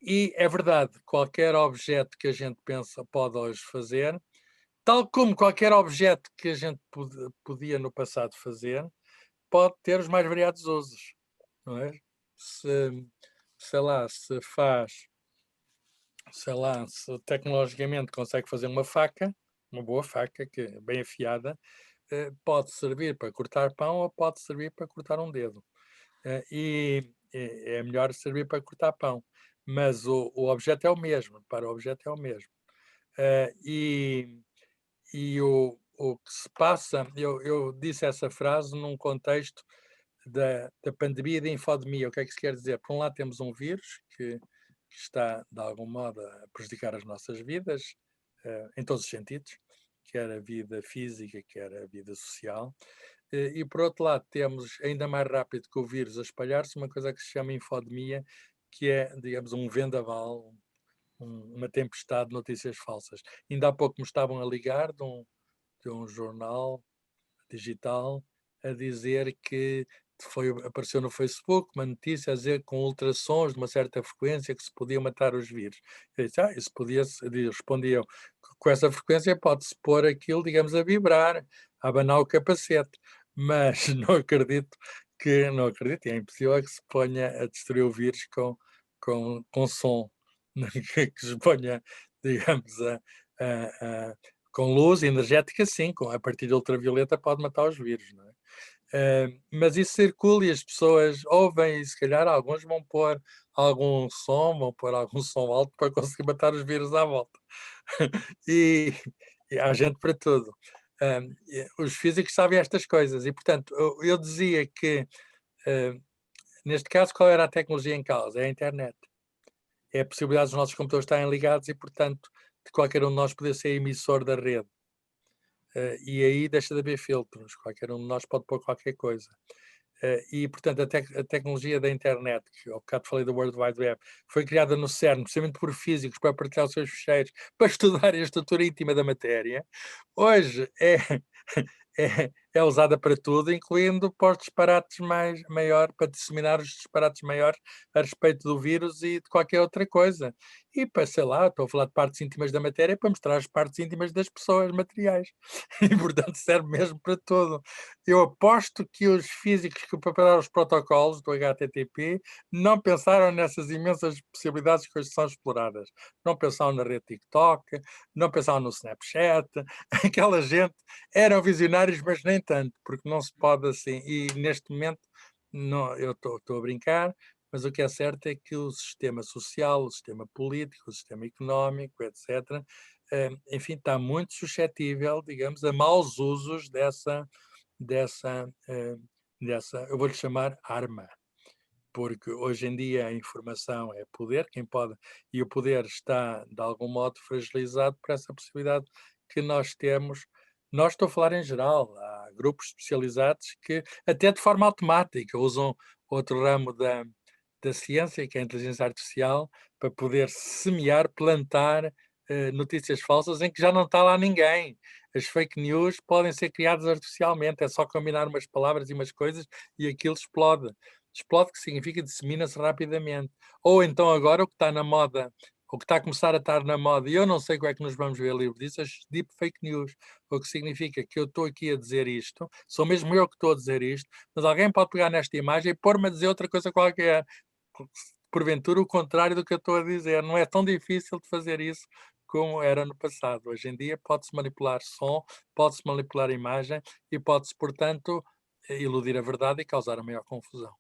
E é verdade, qualquer objeto que a gente pensa pode hoje fazer, tal como qualquer objeto que a gente podia no passado fazer, pode ter os mais variados usos, não é? Sei lá, se tecnologicamente consegue fazer uma faca, uma boa faca, que é bem afiada, pode servir para cortar pão ou pode servir para cortar um dedo. É melhor servir para cortar pão, mas o objeto é o mesmo, para o objeto é o mesmo. O que se passa, eu disse essa frase num contexto da pandemia e da infodemia. O que é que se quer dizer? Por um lado temos um vírus que está, de algum modo, a prejudicar as nossas vidas, em todos os sentidos, quer a vida física, quer a vida social. E por outro lado temos, ainda mais rápido que o vírus a espalhar-se, uma coisa que se chama infodemia, que é, digamos, um vendaval, uma tempestade de notícias falsas. Ainda há pouco me estavam a ligar de um jornal digital a dizer que apareceu no Facebook uma notícia a dizer com ultrassons de uma certa frequência que se podia matar os vírus. Eu disse, isso podia-se, respondi eu, com essa frequência pode-se pôr aquilo, digamos, a vibrar, a abanar o capacete, mas não acredito, é impossível que se ponha a destruir o vírus com som, que se ponha, digamos, com luz energética, sim, a partir de ultravioleta pode matar os vírus, não é? Mas isso circula e as pessoas ouvem e se calhar alguns vão pôr algum som, vão pôr algum som alto para conseguir matar os vírus à volta. e, e há gente para tudo. Os físicos sabem estas coisas e, portanto, eu dizia que, neste caso, qual era a tecnologia em causa? É a internet. É a possibilidade dos nossos computadores estarem ligados e, portanto, de qualquer um de nós poder ser emissor da rede. E aí deixa de haver filtros, qualquer um de nós pode pôr qualquer coisa. E, portanto, a tecnologia da internet, que ao bocado falei do World Wide Web, foi criada no CERN, precisamente por físicos, para partilhar os seus fecheiros, para estudar a estrutura íntima da matéria. Hoje é é usada para tudo, incluindo para os disparates para disseminar os disparates maiores a respeito do vírus e de qualquer outra coisa. E para, sei lá, estou a falar de partes íntimas da matéria para mostrar as partes íntimas das pessoas materiais. E, portanto, serve mesmo para tudo. Eu aposto que os físicos que prepararam os protocolos do HTTP não pensaram nessas imensas possibilidades que hoje são exploradas. Não pensaram na rede TikTok, não pensavam no Snapchat. Aquela gente eram visionários, mas nem tanto, porque não se pode assim. E neste momento, não, eu estou a brincar, mas o que é certo é que o sistema social, o sistema político, o sistema económico, etc., enfim, está muito suscetível, digamos, a maus usos dessa, eu vou-lhe chamar arma, porque hoje em dia a informação é poder, quem pode, e o poder está, de algum modo, fragilizado por essa possibilidade que nós temos. Nós, estou a falar em geral, há grupos especializados que, até de forma automática, usam outro ramo da ciência, que é a inteligência artificial, para poder semear, plantar notícias falsas em que já não está lá ninguém. As fake news podem ser criadas artificialmente, é só combinar umas palavras e umas coisas e aquilo explode. Explode, que significa dissemina-se rapidamente. Ou então agora o que está na moda, o que está a começar a estar na moda, e eu não sei como é que nos vamos ver livre disso, as deep fake news, o que significa que eu estou aqui a dizer isto, sou mesmo eu que estou a dizer isto, mas alguém pode pegar nesta imagem e pôr-me a dizer outra coisa qualquer, porventura o contrário do que eu estou a dizer. Não é tão difícil de fazer isso como era no passado. Hoje em dia pode-se manipular som, pode-se manipular imagem e pode-se, portanto, iludir a verdade e causar a maior confusão.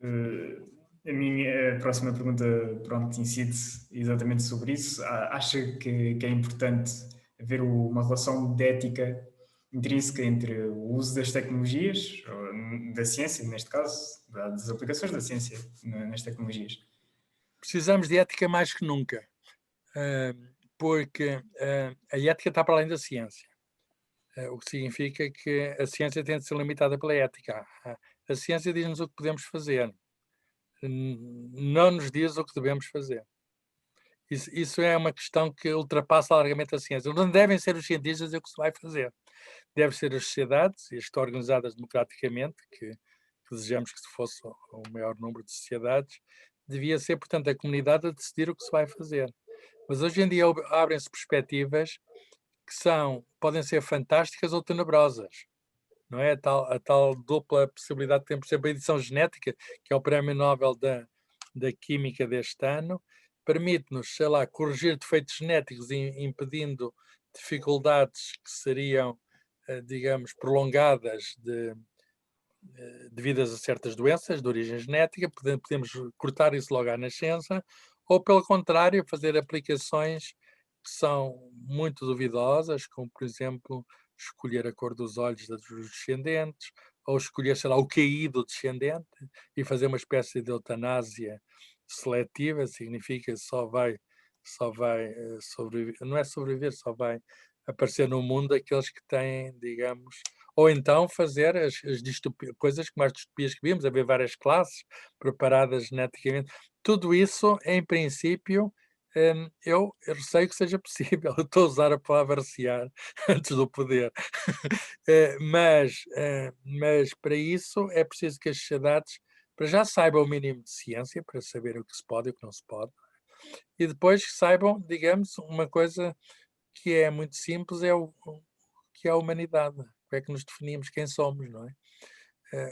A minha próxima pergunta, pronto, incide exatamente sobre isso. Acha que é importante haver uma relação de ética intrínseca entre o uso das tecnologias, ou da ciência, neste caso, das aplicações da ciência nas tecnologias? Precisamos de ética mais que nunca, porque a ética está para além da ciência, o que significa que a ciência tem de ser limitada pela ética. A ciência diz-nos o que podemos fazer, não nos diz o que devemos fazer. Isso é uma questão que ultrapassa largamente a ciência. Não devem ser os cientistas o que se vai fazer. Deve ser as sociedades, e as que estão organizadas democraticamente, que desejamos que se fosse o maior número de sociedades, devia ser, portanto, a comunidade a decidir o que se vai fazer. Mas hoje em dia abrem-se perspectivas que podem ser fantásticas ou tenebrosas. Não é? A tal dupla possibilidade que tem, por exemplo, a edição genética, que é o Prémio Nobel da Química deste ano, permite-nos, sei lá, corrigir defeitos genéticos, impedindo dificuldades que seriam, digamos, prolongadas devidas a certas doenças de origem genética. Podemos cortar isso logo à nascença, ou, pelo contrário, fazer aplicações que são muito duvidosas, como, por exemplo, escolher a cor dos olhos dos descendentes, ou escolher, sei lá, o QI do descendente e fazer uma espécie de eutanásia seletiva. Significa que só vai sobreviver, não é sobreviver, só vai aparecer no mundo aqueles que têm, digamos, ou então fazer as coisas como as distopias que vimos, haver várias classes preparadas geneticamente. Tudo isso, em princípio, eu receio que seja possível. Eu estou a usar a palavra recear antes do poder. Mas para isso é preciso que as sociedades para já saibam o mínimo de ciência, para saber o que se pode e o que não se pode, e depois que saibam, digamos, uma coisa que é muito simples, que é a humanidade. Como é que nos definimos, quem somos, não é?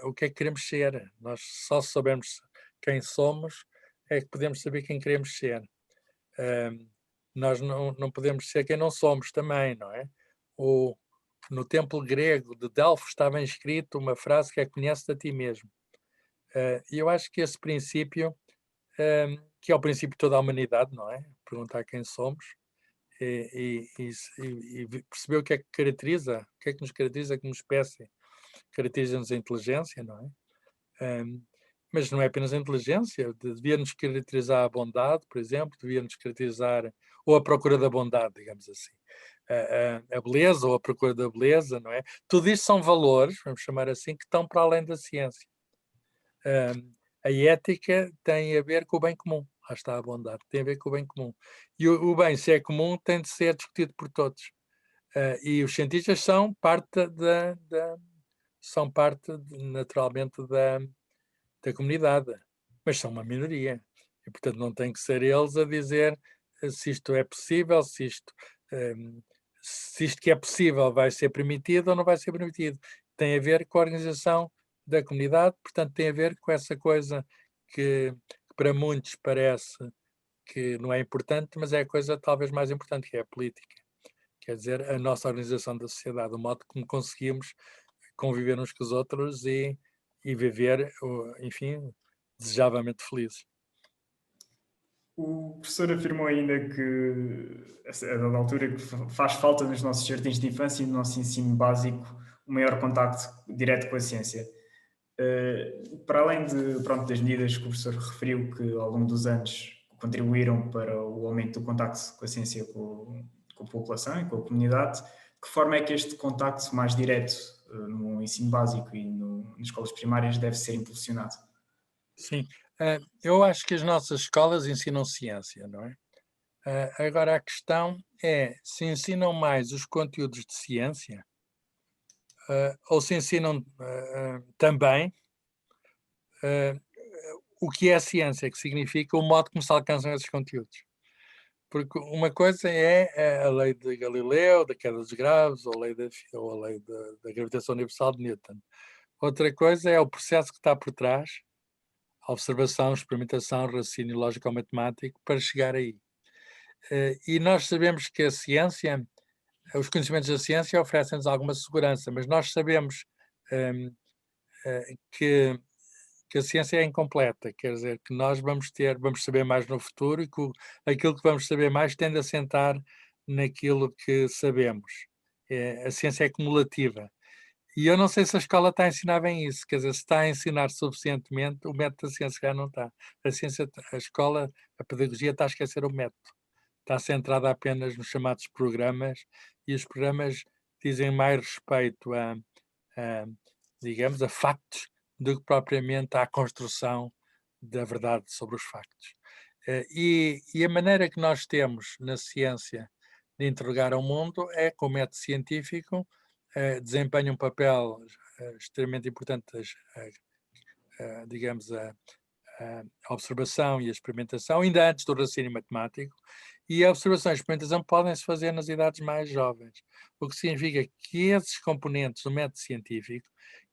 O que é que queremos ser? Nós só sabemos quem somos é que podemos saber quem queremos ser. Nós não podemos ser quem não somos também, não é? No templo grego de Delfos estava escrito uma frase que é: conhece-te a ti mesmo. E eu acho que esse princípio, que é o princípio de toda a humanidade, não é? Perguntar quem somos, e perceber o que é que caracteriza, o que é que nos caracteriza como espécie. Caracteriza-nos a inteligência, não é? Mas não é apenas a inteligência, devia-nos caracterizar a bondade, por exemplo, devia-nos caracterizar, ou a procura da bondade, digamos assim. A beleza ou a procura da beleza, não é? Tudo isto são valores, vamos chamar assim, que estão para além da ciência. A ética tem a ver com o bem comum. Lá está a bondade, tem a ver com o bem comum. E o bem, se é comum, tem de ser discutido por todos. E os cientistas são parte naturalmente da comunidade, mas são uma minoria. E, portanto, não tem que ser eles a dizer se isto é possível, se isto que é possível vai ser permitido ou não vai ser permitido. Tem a ver com a organização da comunidade, portanto, tem a ver com essa coisa que para muitos parece que não é importante, mas é a coisa talvez mais importante, que é a política. Quer dizer, a nossa organização da sociedade, o modo como conseguimos conviver uns com os outros e viver, enfim, desejavelmente felizes. O professor afirmou ainda que, a dada altura, que faz falta nos nossos jardins de infância e no nosso ensino básico o maior contacto direto com a ciência. Para além pronto, das medidas que o professor referiu que ao longo dos anos contribuíram para o aumento do contacto com a ciência com a população e com a comunidade, que forma é que este contacto mais direto no ensino básico e nas escolas primárias deve ser impulsionado? Sim, eu acho que as nossas escolas ensinam ciência, não é? Agora a questão é se ensinam mais os conteúdos de ciência, ou se ensinam também ah, o que é a ciência, que significa o modo como se alcançam esses conteúdos. Porque uma coisa é a lei de Galileu, da queda dos graus, ou a lei da gravitação universal de Newton. Outra coisa é o processo que está por trás, a observação, experimentação, raciocínio lógico-matemático, para chegar aí. E nós sabemos que a ciência, os conhecimentos da ciência oferecem-nos alguma segurança, mas nós sabemos hum, que a ciência é incompleta, quer dizer que nós vamos saber mais no futuro e que aquilo que vamos saber mais tende a sentar naquilo que sabemos. A ciência é cumulativa. E eu não sei se a escola está a ensinar bem isso, quer dizer, se está a ensinar suficientemente, o método da ciência já não está. A escola, a pedagogia está a esquecer o método. Está centrada apenas nos chamados programas, e os programas dizem mais respeito a, digamos, a factos do que propriamente à construção da verdade sobre os factos. E a maneira que nós temos na ciência de interrogar o mundo é com o método científico, desempenha um papel extremamente importante, digamos, a observação e a experimentação, ainda antes do raciocínio matemático, e a observação e a experimentação podem-se fazer nas idades mais jovens, o que significa que esses componentes do método científico,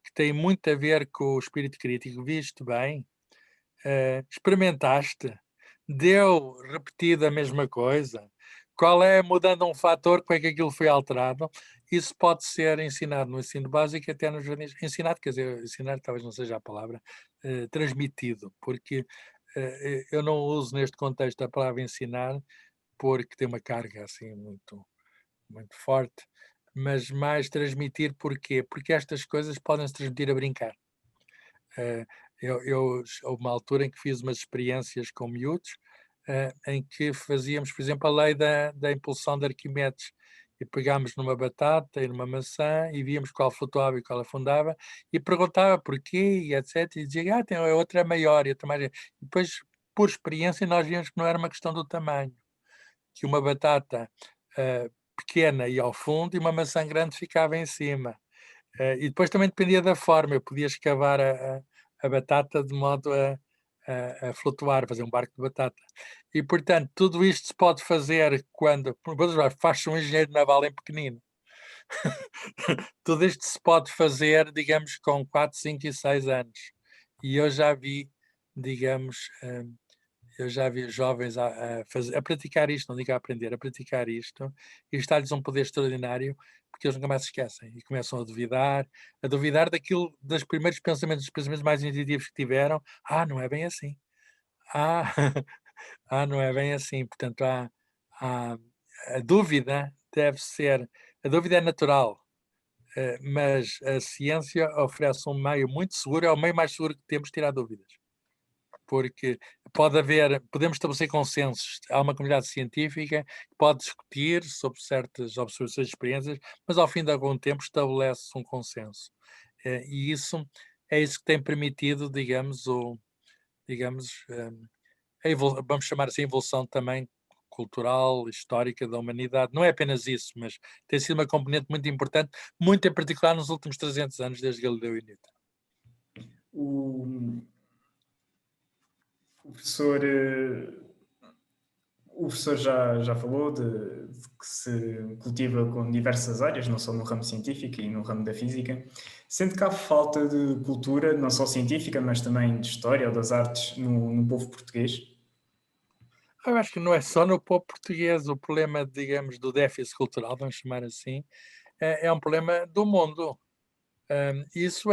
que têm muito a ver com o espírito crítico, visto bem, experimentaste, deu repetido a mesma coisa, qual é, mudando um fator, como é que aquilo foi alterado, isso pode ser ensinado no ensino básico, até nos jardins, ensinado, quer dizer, ensinar talvez não seja a palavra, transmitido, porque eu não uso neste contexto a palavra ensinar, porque tem uma carga assim muito, muito forte, mas mais transmitir porquê? Porque estas coisas podem se transmitir a brincar. Houve uma altura em que fiz umas experiências com miúdos, em que fazíamos, por exemplo, a lei da impulsão de Arquimedes, e pegámos numa batata e numa maçã e víamos qual flutuava e qual afundava, e perguntava porquê e etc, e dizia: tem a outra é maior e outra mais, e depois, por experiência, nós víamos que não era uma questão do tamanho, que uma batata pequena ia ao fundo e uma maçã grande ficava em cima. E depois também dependia da forma, eu podia escavar a batata de modo a flutuar, fazer um barco de batata. E, portanto, tudo isto se pode fazer quando faz-se um engenheiro naval em pequenino. Tudo isto se pode fazer, digamos, com 4, 5 e 6 anos. E eu já vi, digamos, eu já vi jovens a praticar isto, não digo a aprender, a praticar isto, e está-lhes um poder extraordinário, porque eles nunca mais se esquecem e começam a duvidar daquilo, dos primeiros pensamentos, dos pensamentos mais intuitivos que tiveram. Não é bem assim. Ah, não é bem assim. Portanto, há a dúvida deve ser, a dúvida é natural, mas a ciência oferece um meio muito seguro, é o meio mais seguro que temos de tirar dúvidas. Porque podemos estabelecer consensos. Há uma comunidade científica que pode discutir sobre certas observações e experiências, mas ao fim de algum tempo estabelece um consenso. E isso é isso que tem permitido, digamos, vamos chamar assim, a evolução também cultural, histórica da humanidade. Não é apenas isso, mas tem sido uma componente muito importante, muito em particular nos últimos 300 anos, desde Galileu e Newton. O, o professor, o professor já falou de que se cultiva com diversas áreas, não só no ramo científico e no ramo da física. Sente que há falta de cultura, não só científica, mas também de história ou das artes no povo português? Eu acho que não é só no povo português o problema, digamos, do déficit cultural, vamos chamar assim, é um problema do mundo. Isso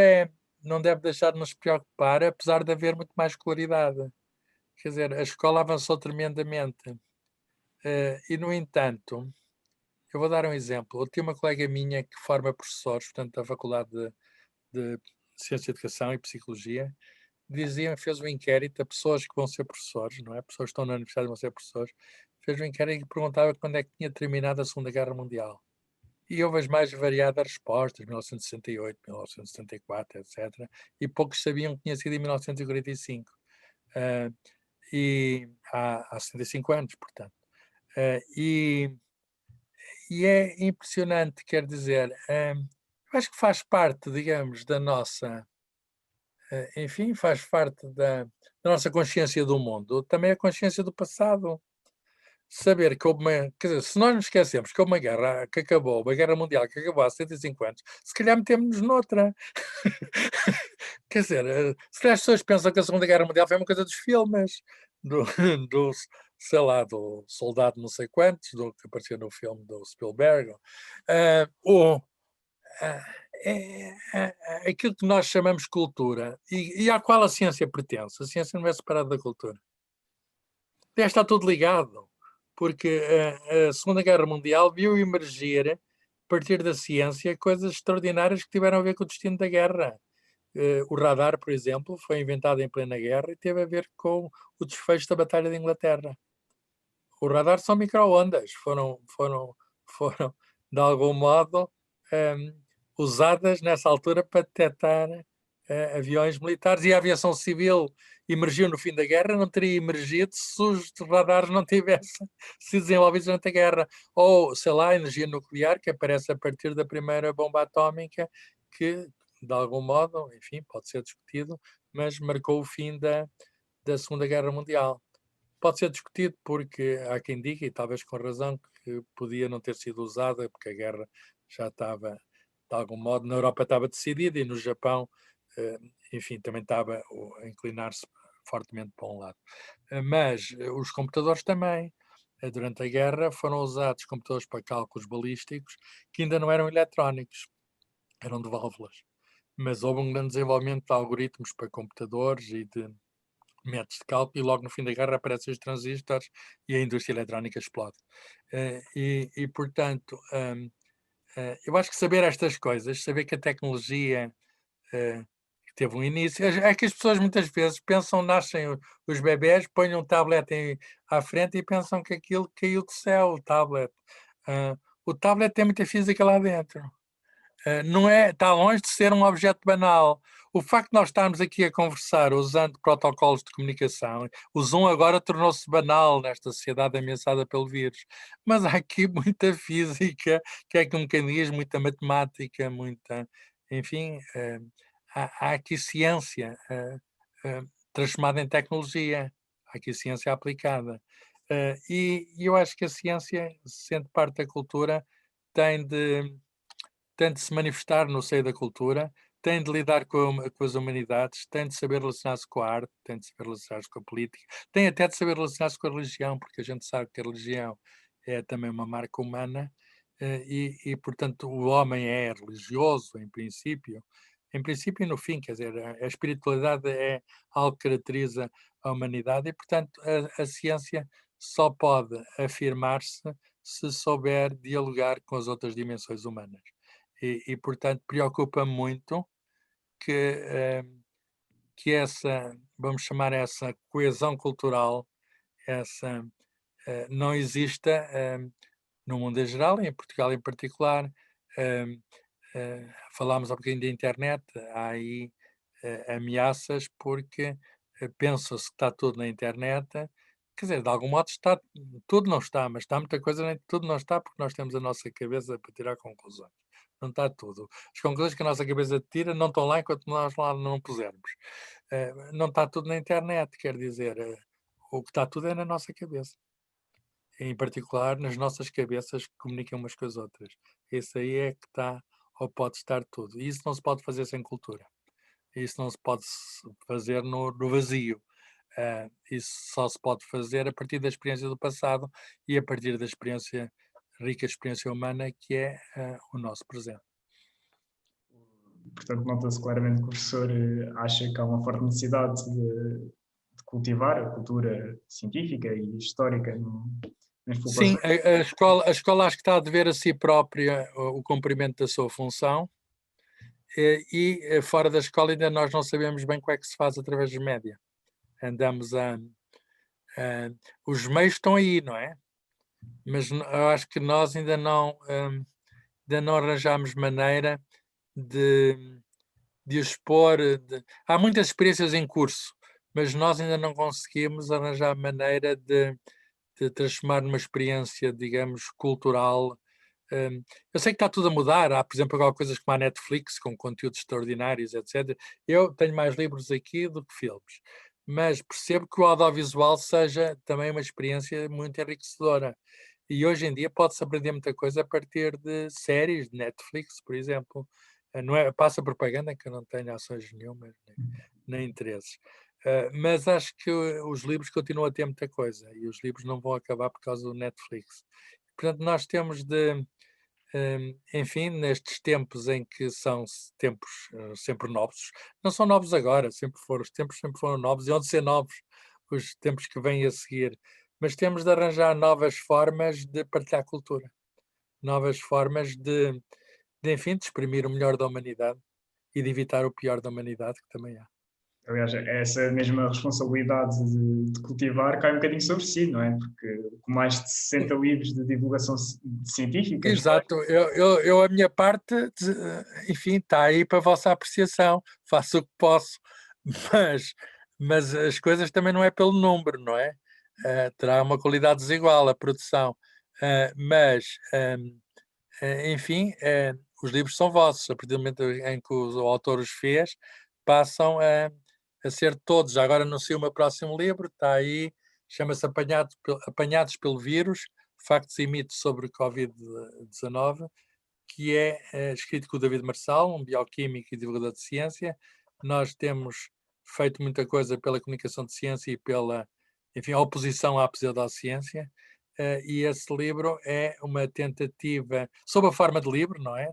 não deve deixar de nos preocupar, apesar de haver muito mais escolaridade. Quer dizer, a escola avançou tremendamente. E, no entanto, eu vou dar um exemplo. Eu tinha uma colega minha que forma professores, portanto, da Faculdade de Ciência de Educação e Psicologia, fez um inquérito a pessoas que vão ser professores, não é? Pessoas que estão na universidade e vão ser professores, fez um inquérito e perguntava quando é que tinha terminado a Segunda Guerra Mundial. E houve as mais variadas respostas, 1968, 1974, etc. E poucos sabiam que tinha sido em 1945. Uh, há 65 anos, portanto. E é impressionante, quer dizer, eu acho que faz parte, digamos, da nossa, enfim, faz parte da nossa consciência do mundo, também a consciência do passado. Saber que houve uma, quer dizer, se nós nos esquecemos que houve uma guerra que acabou, uma guerra mundial que acabou há 105 anos, se calhar metemos-nos noutra. Quer dizer, se calhar as pessoas pensam que a Segunda Guerra Mundial foi uma coisa dos filmes, do, do, sei lá, do soldado não sei quantos, do que apareceu no filme do Spielberg, ou aquilo que nós chamamos cultura, e à qual a ciência pertence. A ciência não é separada da cultura. Está tudo ligado, porque a Segunda Guerra Mundial viu emergir, a partir da ciência, coisas extraordinárias que tiveram a ver com o destino da guerra. O radar, por exemplo, foi inventado em plena guerra e teve a ver com o desfecho da Batalha de Inglaterra. O radar são micro-ondas, foram de algum modo usadas nessa altura para detectar aviões militares, e a aviação civil emergiu no fim da guerra, não teria emergido se os radares não tivessem se desenvolvido durante a guerra. Ou, sei lá, a energia nuclear, que aparece a partir da primeira bomba atómica, que, de algum modo, enfim, pode ser discutido, mas marcou o fim da Segunda Guerra Mundial. Pode ser discutido porque há quem diga, e talvez com razão, que podia não ter sido usada, porque a guerra já estava, de algum modo, na Europa estava decidida, e no Japão, enfim, também estava a inclinar-se fortemente para um lado. Mas os computadores também. Durante a guerra foram usados computadores para cálculos balísticos que ainda não eram eletrónicos, eram de válvulas. Mas houve um grande desenvolvimento de algoritmos para computadores e de métodos de cálculo, e logo no fim da guerra aparecem os transistores e a indústria eletrónica explode. Portanto, eu acho que saber estas coisas, saber que a tecnologia teve um início, é que as pessoas muitas vezes pensam, nascem os bebés, põem um tablet à frente e pensam que aquilo caiu do céu, o tablet. O tablet tem muita física lá dentro. Não é, está longe de ser um objeto banal. O facto de nós estarmos aqui a conversar usando protocolos de comunicação, o Zoom agora tornou-se banal nesta sociedade ameaçada pelo vírus. Mas há aqui muita física, que é que um mecanismo, muita matemática, muita. Enfim, há aqui ciência transformada em tecnologia, há aqui ciência aplicada. E eu acho que a ciência, sendo parte da cultura, tem de se manifestar no seio da cultura, tem de lidar com as humanidades, tem de saber relacionar-se com a arte, tem de saber relacionar-se com a política, tem até de saber relacionar-se com a religião, porque a gente sabe que a religião é também uma marca humana, portanto, o homem é religioso, em princípio e no fim, quer dizer, a espiritualidade é algo que caracteriza a humanidade, e, portanto, a ciência só pode afirmar-se se souber dialogar com as outras dimensões humanas. Portanto, preocupa muito que, essa, vamos chamar essa coesão cultural, essa não exista no mundo em geral, e em Portugal em particular. Falámos há bocadinho da internet, há aí ameaças porque pensa-se que está tudo na internet, quer dizer, de algum modo está, tudo não está, mas está muita coisa, nem tudo não está, porque nós temos a nossa cabeça para tirar conclusões. Não está tudo. As conclusões que a nossa cabeça tira não estão lá enquanto nós lá não pusermos. Não está tudo na internet, quer dizer, o que está tudo é na nossa cabeça. Em particular, nas nossas cabeças que comunicam umas com as outras. Isso aí é que está, ou pode estar tudo. E isso não se pode fazer sem cultura. Isso não se pode fazer no vazio. Isso só se pode fazer a partir da experiência do passado e a partir da experiência, rica experiência humana, que é o nosso presente. Portanto, nota-se claramente que o professor acha que há uma forte necessidade de cultivar a cultura científica e histórica nas Sim, populações. a escola acho que está a dever a si própria o cumprimento da sua função, e fora da escola ainda nós não sabemos bem como é que se faz através dos média. Andamos os meios estão aí, não é? Mas eu acho que nós ainda não arranjamos maneira de expor. Há muitas experiências em curso, mas nós ainda não conseguimos arranjar maneira de transformar numa experiência, digamos, cultural. Eu sei que está tudo a mudar. Há, por exemplo, agora coisas como a Netflix, com conteúdos extraordinários, etc. Eu tenho mais livros aqui do que filmes, mas percebo que o audiovisual seja também uma experiência muito enriquecedora. E hoje em dia pode-se aprender muita coisa a partir de séries de Netflix, por exemplo. Não é, passa propaganda, que eu não tenho ações nenhumas, nem interesses. Mas acho que os livros continuam a ter muita coisa e os livros não vão acabar por causa do Netflix. Portanto, nós temos de, enfim, nestes tempos em que são tempos sempre novos, não são novos agora, sempre foram, os tempos sempre foram novos e hão de ser novos os tempos que vêm a seguir, mas temos de arranjar novas formas de partilhar cultura, novas formas enfim, de exprimir o melhor da humanidade e de evitar o pior da humanidade, que também há. Aliás, essa mesma responsabilidade de cultivar cai um bocadinho sobre si, não é? Porque com mais de 60 livros de divulgação científica, Exato, a minha parte, enfim, está aí para a vossa apreciação, faço o que posso, mas, mas as coisas também não é pelo número, não é? Terá uma qualidade desigual a produção, mas, enfim, os livros são vossos, a partir do momento em que o autor os fez, passam a ser todos. Já agora anunciei o meu próximo livro, está aí, chama-se Apanhados pelo Vírus, Factos e Mitos sobre Covid-19, que é escrito com o David Marçal, um bioquímico e divulgador de ciência. Nós temos feito muita coisa pela comunicação de ciência e pela, enfim, oposição à pseudociência, e esse livro é uma tentativa, sob a forma de livro, não é?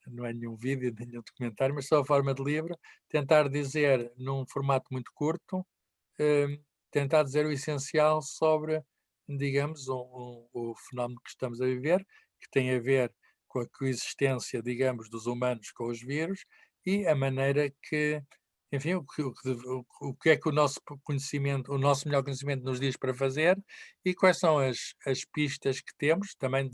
Não é nenhum vídeo, nenhum documentário, mas sob a forma de livro, tentar dizer, num formato muito curto, tentar dizer o essencial sobre, digamos, o fenómeno que estamos a viver, que tem a ver com a coexistência, digamos, dos humanos com os vírus e a maneira que, enfim, o que é que o nosso conhecimento, o nosso melhor conhecimento nos diz para fazer e quais são as pistas que temos, também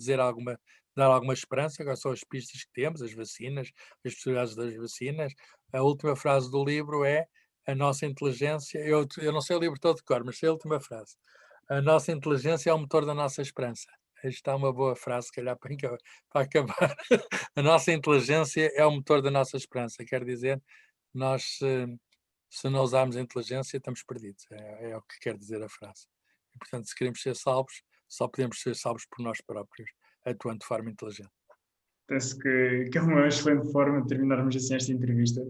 dar alguma esperança, quais são as pistas que temos, as vacinas, as possibilidades das vacinas. A última frase do livro é: a nossa inteligência, eu não sei o livro todo de cor, mas sei a última frase. A nossa inteligência é o motor da nossa esperança. Aí está uma boa frase, se calhar, para acabar. A nossa inteligência é o motor da nossa esperança. Quer dizer, nós, se não usarmos a inteligência, estamos perdidos. É o que quer dizer a frase. E, portanto, se queremos ser salvos, só podemos ser salvos por nós próprios, atuando de forma inteligente. penso que é uma excelente forma de terminarmos assim esta entrevista.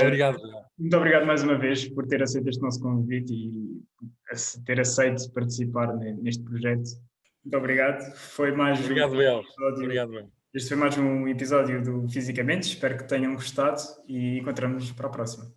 Obrigado. Muito obrigado mais uma vez por ter aceito este nosso convite e ter aceito participar neste projeto. Muito obrigado. Foi mais um Obrigado, eu. episódio. Obrigado, eu. Este foi mais um episódio do Fisicamente. Espero que tenham gostado e encontramos-nos para a próxima.